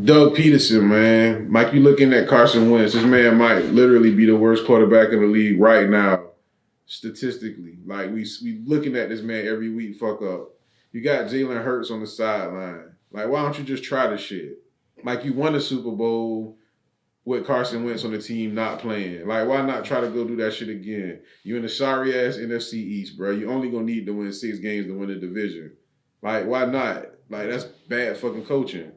Doug Peterson, man. Mike, you looking at Carson Wentz. This man might literally be the worst quarterback in the league right now, statistically. Like, we looking at this man every week fuck up. You got Jalen Hurts on the sideline. Like, why don't you just try the shit? Like, you won a Super Bowl with Carson Wentz on the team not playing. Like, why not try to go do that shit again? You in the sorry-ass NFC East, bro. You only gonna need to win 6 games to win the division. Like, why not? Like, that's bad fucking coaching.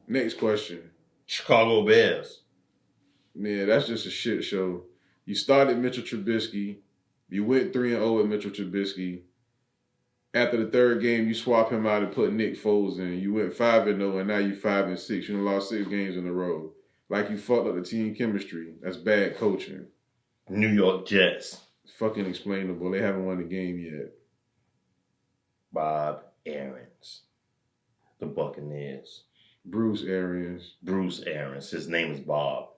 Next question. Chicago Bears. Yeah, that's just a shit show. You started Mitchell Trubisky. You went 3-0 with Mitchell Trubisky. After the third game, you swap him out and put Nick Foles in. You went 5-0, and now you 5-6. You done lost 6 games in a row. Like you fucked up the team chemistry. That's bad coaching. New York Jets. It's fucking explainable. They haven't won the game yet. Bob Arians. The Buccaneers. Bruce Arians. Bruce Arians. His name is Bob.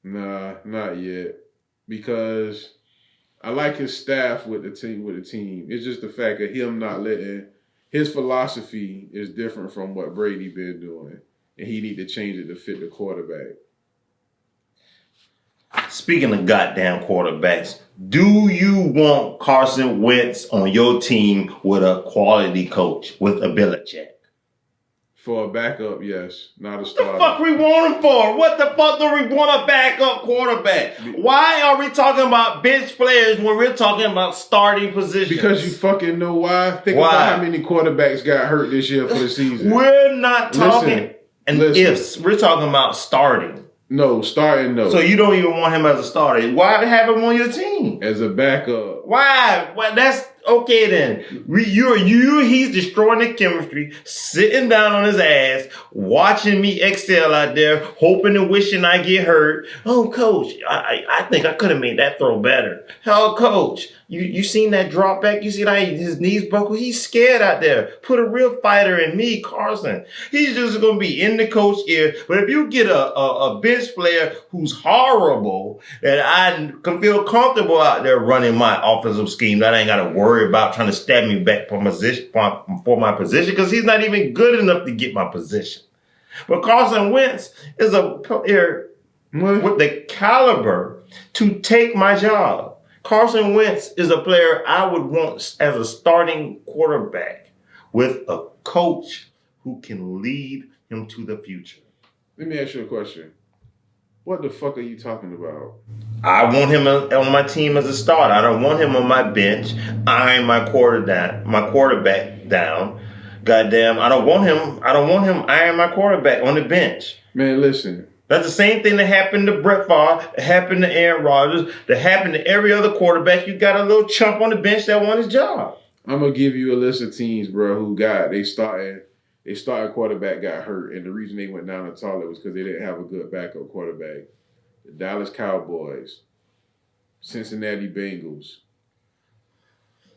Nah, not yet. Because I like his staff with the team. It's just the fact of him not letting his philosophy is different from what Brady been doing. And he need to change it to fit the quarterback. Speaking of goddamn quarterbacks, do you want Carson Wentz on your team with a quality coach, with a Belichick? For a backup, yes. Not a What starter. the fuck we want him for? What the fuck do we want a backup quarterback? Why are we talking about bench players when we're talking about starting positions? Because you fucking know why. Think Why? about how many quarterbacks got hurt this year for the season. We're not talking Listen. ifs. We're talking about starting. No, starting no. So you don't even want him as a starter. Why have him on your team? As a backup. Why? Well, that's okay then. He's destroying the chemistry, sitting down on his ass, watching me excel out there, hoping and wishing I get hurt. Oh, coach, I think I could have made that throw better. Hell, coach, you seen that drop back? You see that his knees buckle? He's scared out there. Put a real fighter in me, Carson. He's just going to be in the coach ear. But if you get a bench player who's horrible, that I can feel comfortable out there running my offensive scheme, that I ain't got to worry about trying to stab me back for my position, because he's not even good enough to get my position. But Carson Wentz is a player with the caliber to take my job. Carson Wentz is a player I would want as a starting quarterback with a coach who can lead him to the future. Let me ask you a question. What the fuck are you talking about? I want him on my team as a starter. I don't want him on my bench, eyeing my quarterback down. Goddamn, I don't want him eyeing my quarterback on the bench. Man, listen. That's the same thing that happened to Brett Favre, that happened to Aaron Rodgers, that happened to every other quarterback. You got a little chump on the bench that won his job. I'm gonna give you a list of teams, bro, who got they starting quarterback got hurt, and the reason they went down the toilet was because they didn't have a good backup quarterback. The Dallas Cowboys, Cincinnati Bengals,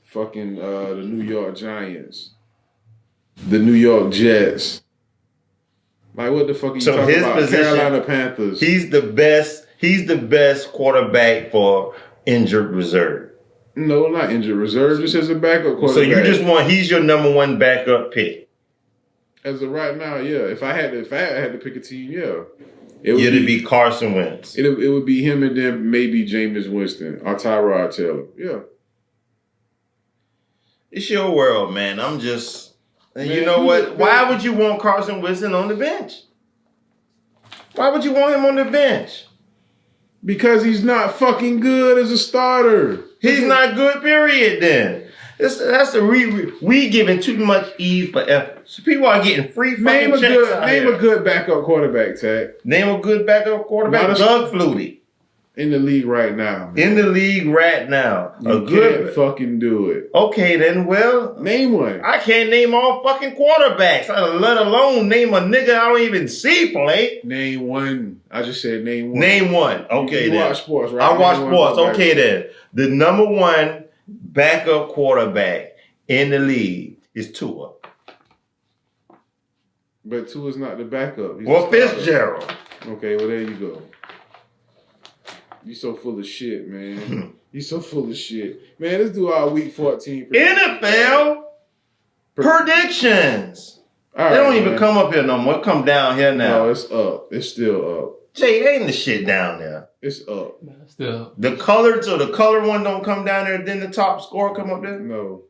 fucking the New York Giants, the New York Jets. Like, what the fuck are you talking about? Position, Carolina Panthers. He's the best quarterback for injured reserve. No, not injured reserve, just as a backup quarterback. So you just want, he's your number one backup pick. As of right now, yeah. If I had to pick a team, yeah. It'd be Carson Wentz. It would be him and then maybe Jameis Winston or Tyrod Taylor. Yeah. It's your world, man. I'm just... you know what? Why would you want Carson Winston on the bench? Why would you want him on the bench? Because he's not fucking good as a starter. He's not good, period, then. That's the we giving too much E for effort. So people are getting free fucking checks out Name here. a good backup quarterback, Tag. Name a good backup quarterback. Doug Flutie. In the league right now. Man. In the league right now. You can't fucking do it. Okay, then, well. Name one. I can't name all fucking quarterbacks, let alone name a nigga I don't even see play. Name one. I just said name one. Name one. Okay, you then. watch sports, right? I watch sports. Okay, then. The number one backup quarterback in the league is Tua. But Tua's not the backup. Well, Fitzgerald. Okay, well, there you go. You so full of shit, man. You so full of shit. Man, let's do our week 14 NFL predictions. All they right, don't even man. come up here no more. It come down here now. No, it's up. It's still up. Jay, ain't the shit down there. It's up. Still. The color one don't come down there, then the top score come up there? No.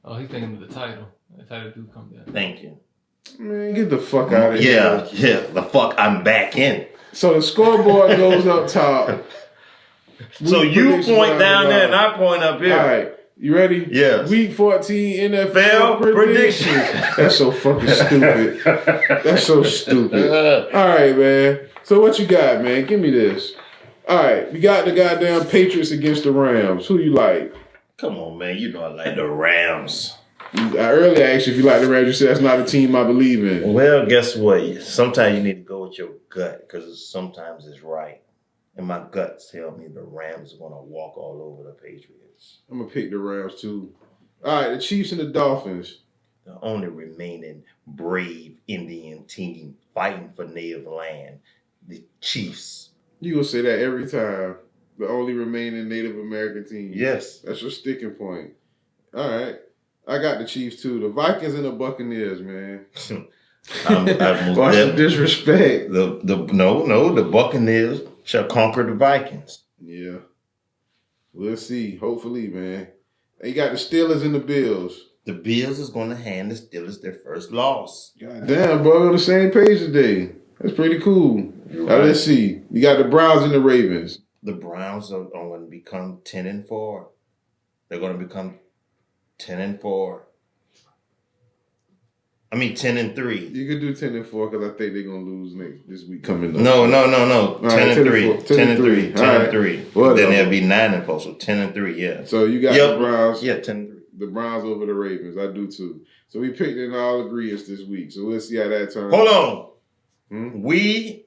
Oh, he's thinking of the title. The title do come down. Thank you. Man, get the fuck out of here. Yeah, the fuck, I'm back in. So the scoreboard goes up top. So you point down there and I point up here. All right. You ready? Yes. Week 14 NFL Fail predictions. predictions. That's so fucking stupid. That's so stupid. All right, man. So what you got, man? Give me this. All right, we got the goddamn Patriots against the Rams. Who you like? Come on, man. You know I like the Rams. I earlier asked you if you like the Rams. You said that's not a team I believe in. Well, guess what? Sometimes you need to go with your gut because sometimes it's right. And my gut tell me the Rams are going to walk all over the Patriots. I'm going to pick the Rams, too. All right, the Chiefs and the Dolphins. The only remaining brave Indian team fighting for native land, the Chiefs. You going to say that every time. The only remaining Native American team. Yes. That's your sticking point. All right. I got the Chiefs, too. The Vikings and the Buccaneers, man. Watch the disrespect. The Buccaneers shall conquer the Vikings. Yeah. We'll see. Hopefully, man. They got the Steelers and the Bills. The Bills is going to hand the Steelers their first loss. God damn, bro. We're on the same page today. That's pretty cool. Right. Now, let's see. You got the Browns and the Ravens. The Browns are going to become 10-4. They're going to become 10-4. I mean 10-3. You could do 10-4 because I think they're gonna lose this week coming up. No. Right, 10-3. 10-3. 10-3. Well, then they'll be 9-4. So 10-3. Yeah. So you got the Browns. Yeah, 10-3. The Browns over the Ravens. I do too. So we picked in all agreements this week. So we'll see how that turns. Hold on. We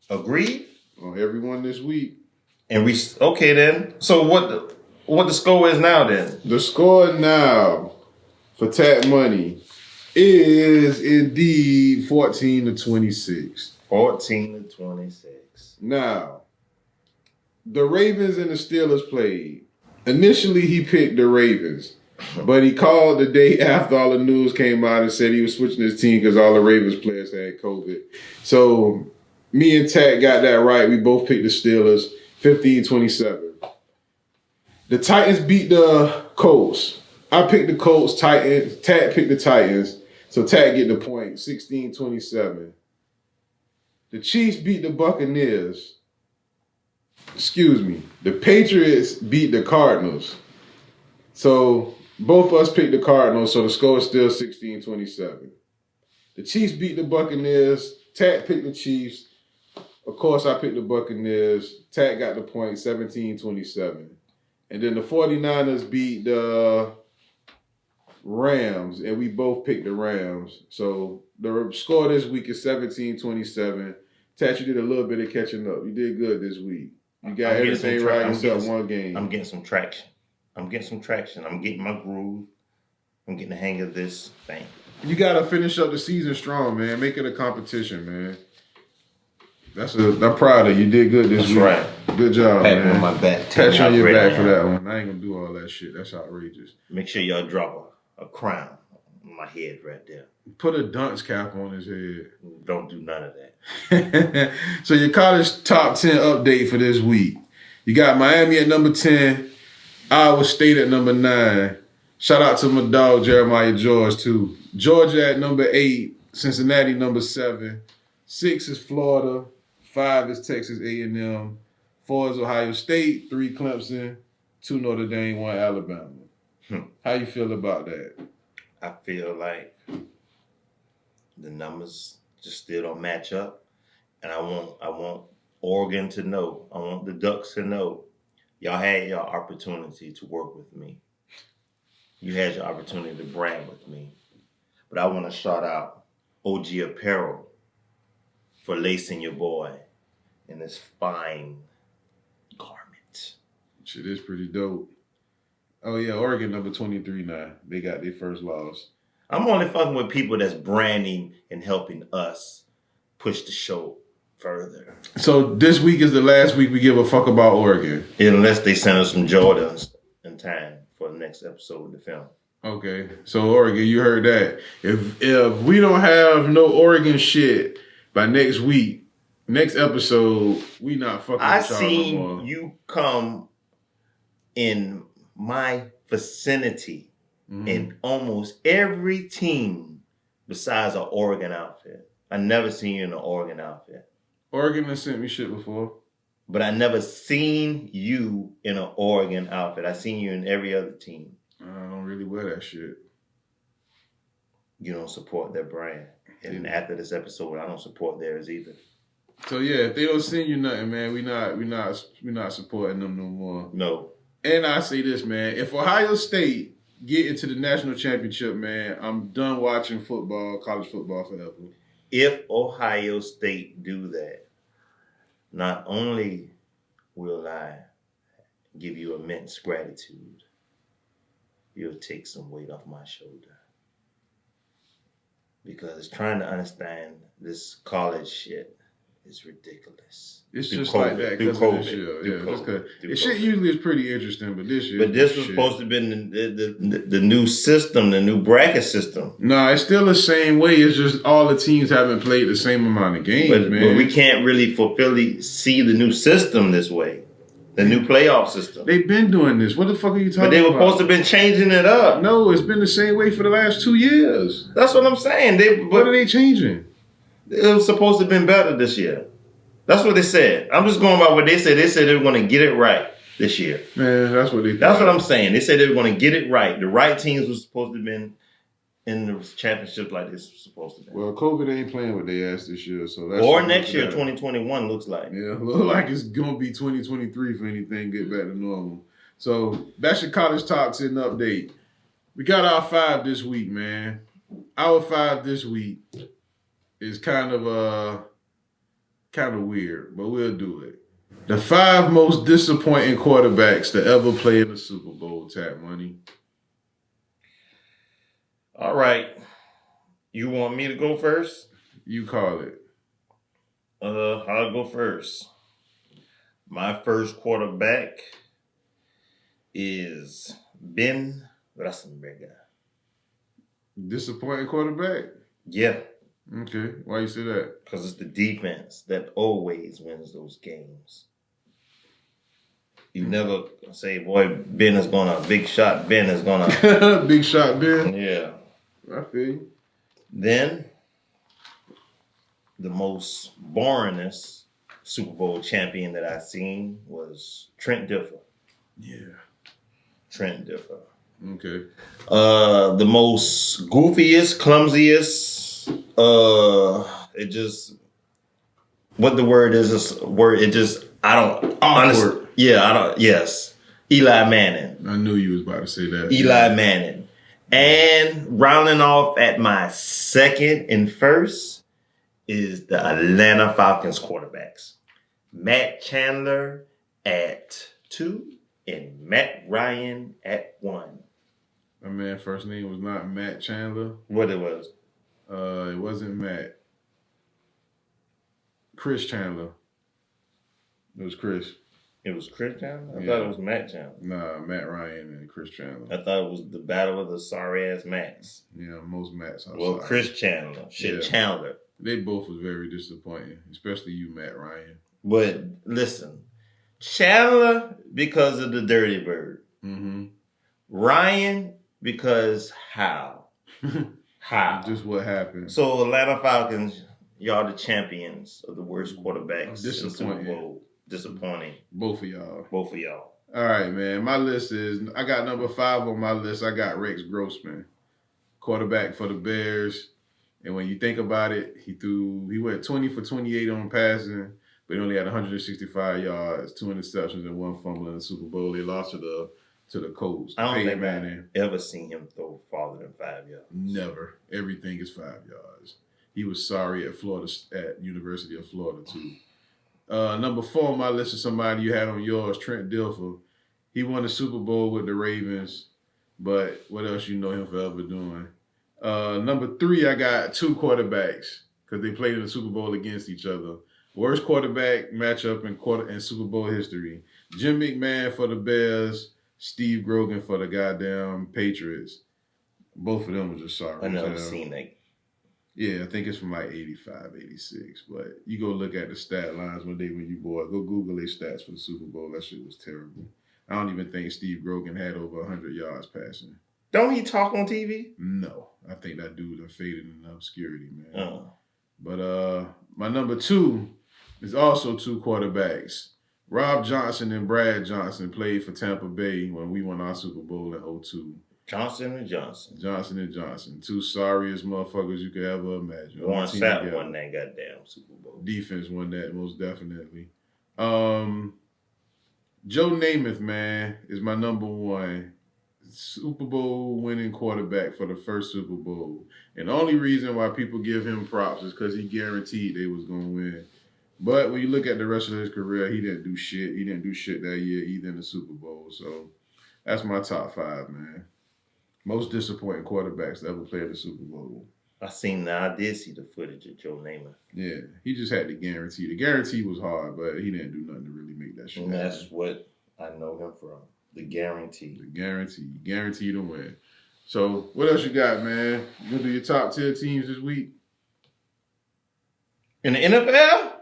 agree on everyone this week. And we okay then. So what the score is now then? The score now for Tat Money is indeed 14-26. 14-26. Now, the Ravens and the Steelers played. Initially, he picked the Ravens, but he called the day after all the news came out and said he was switching his team because all the Ravens players had COVID. So, me and Tat got that right. We both picked the Steelers, 15-27. The Titans beat the Colts. I picked the Colts, Titans. Tat picked the Titans. So Tat get the point, 16-27. The Chiefs beat the Buccaneers. Excuse me. The Patriots beat the Cardinals. So both of us picked the Cardinals, so the score is still 16-27. The Chiefs beat the Buccaneers. Tat picked the Chiefs. Of course, I picked the Buccaneers. Tat got the point, 17-27. And then the 49ers beat the Rams, and we both picked the Rams. So the score this week is 17-27. Tat, you did a little bit of catching up. You did good this week. You got everything right except one game. I'm getting some traction. I'm getting my groove. I'm getting the hang of this thing. You got to finish up the season strong, man. Make it a competition, man. I'm proud of you. You did good this week. That's right. Good job, Pat man. on my back. Pat you on your back for that one. I ain't going to do all that shit. That's outrageous. Make sure y'all drop a crown on my head right there. Put a dunce cap on his head. Don't do none of that. So your college top 10 update for this week. You got Miami at number 10, Iowa State at number 9. Shout out to my dog Jeremiah George too. Georgia at number 8, Cincinnati number 7. 6 is Florida. 5 is Texas A&M. 4 is Ohio State. 3 Clemson. 2 Notre Dame. 1 Alabama. How you feel about that? I feel like the numbers just still don't match up, and I want Oregon to know. I want the Ducks to know. Y'all had your opportunity to work with me. You had your opportunity to brand with me, but I want to shout out OG Apparel for lacing your boy in this fine garment. Shit is pretty dope. Oh, yeah, Oregon number 23 now. They got their first loss. I'm only fucking with people that's branding and helping us push the show further. So this week is the last week we give a fuck about Oregon. Unless they send us some Jordans in time for the next episode of the film. Okay, so Oregon, you heard that. If we don't have no Oregon shit by next week, next episode, we not fucking with y'all no more. I seen you come in my vicinity in almost every team besides an Oregon outfit. I never seen you in an Oregon outfit. Oregon has sent me shit before. But I never seen you in an Oregon outfit. I seen you in every other team. I don't really wear that shit. You don't support their brand. And after this episode, I don't support theirs either. So yeah, if they don't send you nothing, man, we not supporting them no more. No. And I say this, man, if Ohio State get into the national championship, man, I'm done watching football, college football forever. If Ohio State do that, not only will I give you immense gratitude, you'll take some weight off my shoulder. Because trying to understand this college shit is ridiculous. It's just COVID, like that because of this year. Yeah, just because this shit usually is pretty interesting, but this year. But this was supposed to have been the new system, the new bracket system. No, it's still the same way. It's just all the teams haven't played the same amount of games, man. But we can't really see the new system this way. The new playoff system. They've been doing this. What the fuck are you talking about? But they were supposed to have been changing it up. No, it's been the same way for the last 2 years. That's what I'm saying. What are they changing? It was supposed to have been better this year. That's what they said. I'm just going by what they said. They said they were going to get it right this year. Man, that's what they thought. That's what I'm saying. They said they were going to get it right. The right teams were supposed to have been in the championship like this was supposed to be. Well, COVID ain't playing with their ass this year, so that's or next year, 2021 looks like. Yeah, look like it's gonna be 2023 for anything get back to normal. So that's your college top 10 update. We got our 5 this week, man. Our 5 this week is kind of weird, but we'll do it. The 5 most disappointing quarterbacks to ever play in the Super Bowl. Tap money. All right. You want me to go first? You call it. I'll go first. My first quarterback is Ben Roethlisberger. Disappointing quarterback? Yeah. Okay. Why you say that? Because it's the defense that always wins those games. You never say, boy, Ben is going to, big shot Ben is going to. Big shot Ben? Yeah. I feel you. Then, the most boringest Super Bowl champion that I seen was Trent Dilfer. Yeah. Trent Dilfer. Okay. The most goofiest, clumsiest, it just, what the word is it just, I don't, honestly, yes. Eli Manning. I knew you was about to say that. Eli Manning. And rounding off at my second and first is the Atlanta Falcons quarterbacks. Matt Chandler at 2 and Matt Ryan at 1. My man first name was not Matt Chandler. What it was? It wasn't Matt. Chris Chandler. It was Chris. It was Chris Chandler? I thought it was Matt Chandler. Nah, Matt Ryan and Chris Chandler. I thought it was the battle of the sorry-ass Matts. Yeah, most Matts are Well, sorry. Chris Chandler. Chandler. They both was very disappointing, especially you, Matt Ryan. But listen, Chandler because of the Dirty Bird. Mm-hmm. Ryan because how? How? Just what happened. So Atlanta Falcons, y'all the champions of the worst quarterbacks in the Super Bowl. Disappointing. Both of y'all. All right, man. My list is, I got number 5 on my list. I got Rex Grossman, quarterback for the Bears. And when you think about it, he went 20 for 28 on passing, but he only had 165 yards, 2 interceptions, and 1 fumble in the Super Bowl. They lost to the Colts. I don't think I've ever seen him throw farther than 5 yards. Never. Everything is 5 yards. He was sorry at University of Florida too. Number 4 on my list is somebody you had on yours, Trent Dilfer. He won the Super Bowl with the Ravens, but what else you know him for ever doing? Number 3, I got 2 quarterbacks because they played in the Super Bowl against each other. Worst quarterback matchup in Super Bowl history. Jim McMahon for the Bears, Steve Grogan for the goddamn Patriots. Both of them were just sorry. I never seen that. Yeah, I think it's from like 85, 86. But you go look at the stat lines when you bored. Go Google their stats for the Super Bowl. That shit was terrible. I don't even think Steve Grogan had over 100 yards passing. Don't he talk on TV? No. I think that dude done faded in obscurity, man. Oh. But my number 2 is also 2 quarterbacks. Rob Johnson and Brad Johnson played for Tampa Bay when we won our Super Bowl in 02. Johnson and Johnson. Johnson and Johnson. Two sorriest motherfuckers you could ever imagine. Warren Sapp won that goddamn Super Bowl. Defense won that, most definitely. Joe Namath, man, is my number one Super Bowl winning quarterback for the first Super Bowl. And the only reason why people give him props is because he guaranteed they was going to win. But when you look at the rest of his career, he didn't do shit. He didn't do shit that year either in the Super Bowl. So that's my top 5, man. Most disappointing quarterbacks to ever play at the Super Bowl. I did see the footage of Joe Namath. Yeah, he just had the guarantee. The guarantee was hard, but he didn't do nothing to really make that shit And happen. that's what I know him from. The guarantee. The guarantee. Guarantee to win. So, what else you got, man? You gonna do your top 10 teams this week? In the NFL,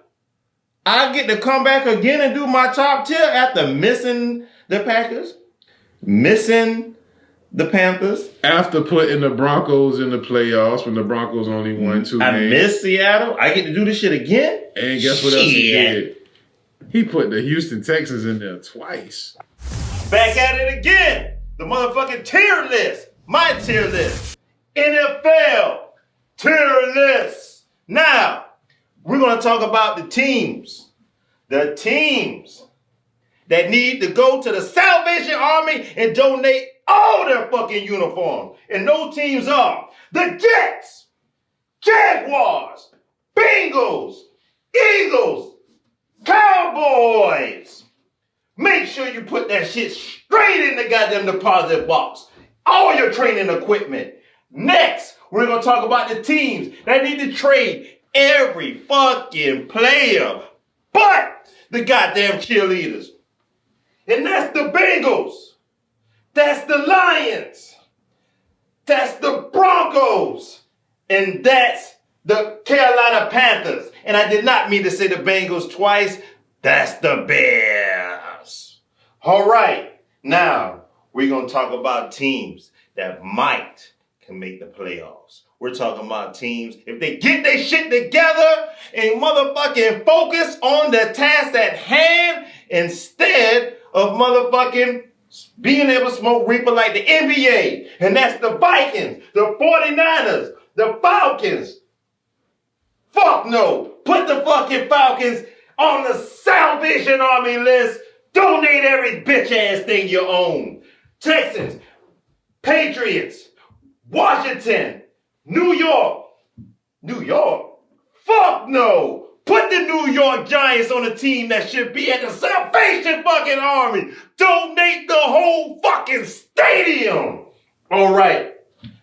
I get to come back again and do my top 10 after missing the Packers, missing the Panthers. After putting the Broncos in the playoffs when the Broncos only won 2 games. I missed Seattle. I get to do this shit again? And guess what else he did? He put the Houston Texans in there twice. Back at it again. The motherfucking tier list. My tier list. NFL tier list. Now, we're going to talk about the teams. The teams that need to go to the Salvation Army and donate all their fucking uniforms. And those teams are the Jets, Jaguars, Bengals, Eagles, Cowboys. Make sure you put that shit straight in the goddamn deposit box. All your training equipment. Next, we're going to talk about the teams that need to trade every fucking player but the goddamn cheerleaders. And that's the Bengals. That's the Lions. That's the Broncos. And that's the Carolina Panthers. And I did not mean to say the Bengals twice. That's the Bears. All right. Now, we're going to talk about teams that might can make the playoffs. We're talking about teams, if they get their shit together and motherfucking focus on the task at hand instead of motherfucking being able to smoke reefer like the NBA. And that's the Vikings, the 49ers, the Falcons. Fuck no. Put the fucking Falcons on the Salvation Army list. Donate every bitch ass thing you own. Texans, Patriots, Washington, New York. New York? Fuck no. Put the New York Giants on a team that should be at the Salvation fucking Army. Donate the whole fucking stadium. All right.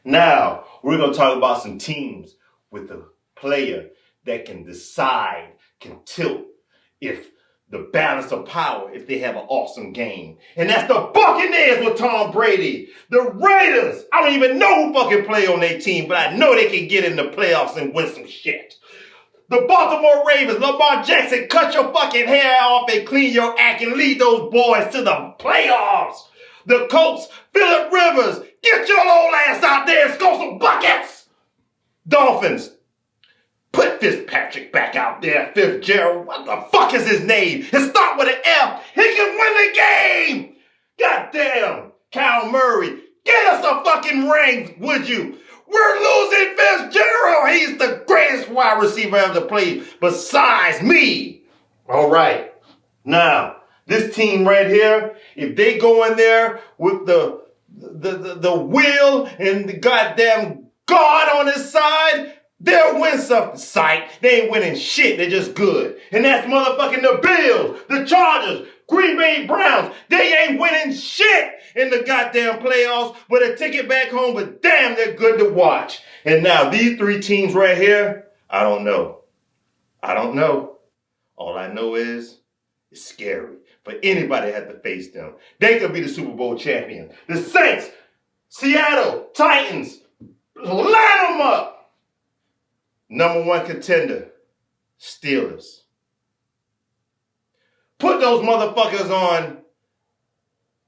Now, we're going to talk about some teams with a player that can decide, can tilt if the balance of power, if they have an awesome game. And that's the Buccaneers with Tom Brady. The Raiders, I don't even know who fucking play on their team, but I know they can get in the playoffs and win some shit. The Baltimore Ravens, LeBron Jackson, cut your fucking hair off and clean your act and lead those boys to the playoffs. The Colts, Phillip Rivers, get your old ass out there and score some buckets. Dolphins, put Fitzpatrick back out there. Fitzgerald, what the fuck is his name? It start with an F. He can win the game. Goddamn. Kyle Murray, get us a fucking ring, would you? We're losing Fitzgerald. He's the greatest wide receiver ever to play besides me. All right. Now, this team right here, if they go in there with the will and the goddamn God on his side, they'll win something. Sight. They ain't winning shit. They're just good. And that's motherfucking the Bills, the Chargers, Green Bay Browns. They ain't winning shit in the goddamn playoffs, but a ticket back home, but damn, they're good to watch. And now these three teams right here, I don't know. I don't know. All I know is it's scary for anybody to have to face them. They could be the Super Bowl champions. The Saints, Seattle, Titans, line them up. Number one contender, Steelers. Put those motherfuckers on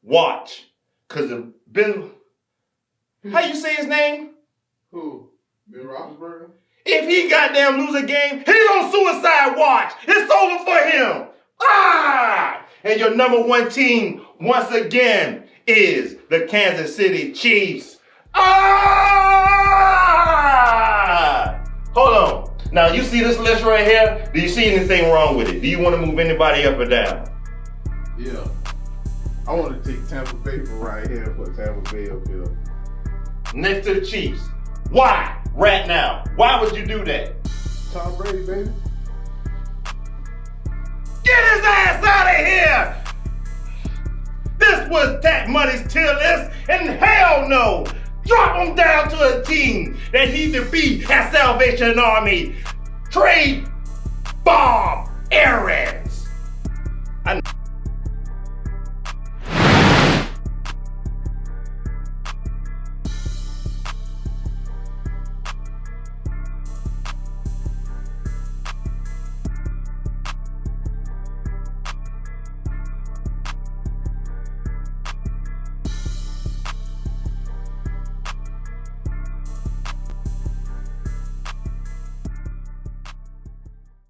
watch. Because the Bill, how you say his name? Who? Bill Roethlisberger? If he goddamn lose a game, he's on suicide watch. It's over for him. And your number one team, once again, is the Kansas City Chiefs. Hold on. Now, you see this list right here? Do you see anything wrong with it? Do you want to move anybody up or down? Yeah. I want to take Tampa Bay from right here and put Tampa Bay up here. Next to the Chiefs. Why? Right now. Why would you do that? Tom Brady, baby. Get his ass out of here! This was that money's tier list, and hell no! Drop him down to a team that he defeat at Salvation Army. Trade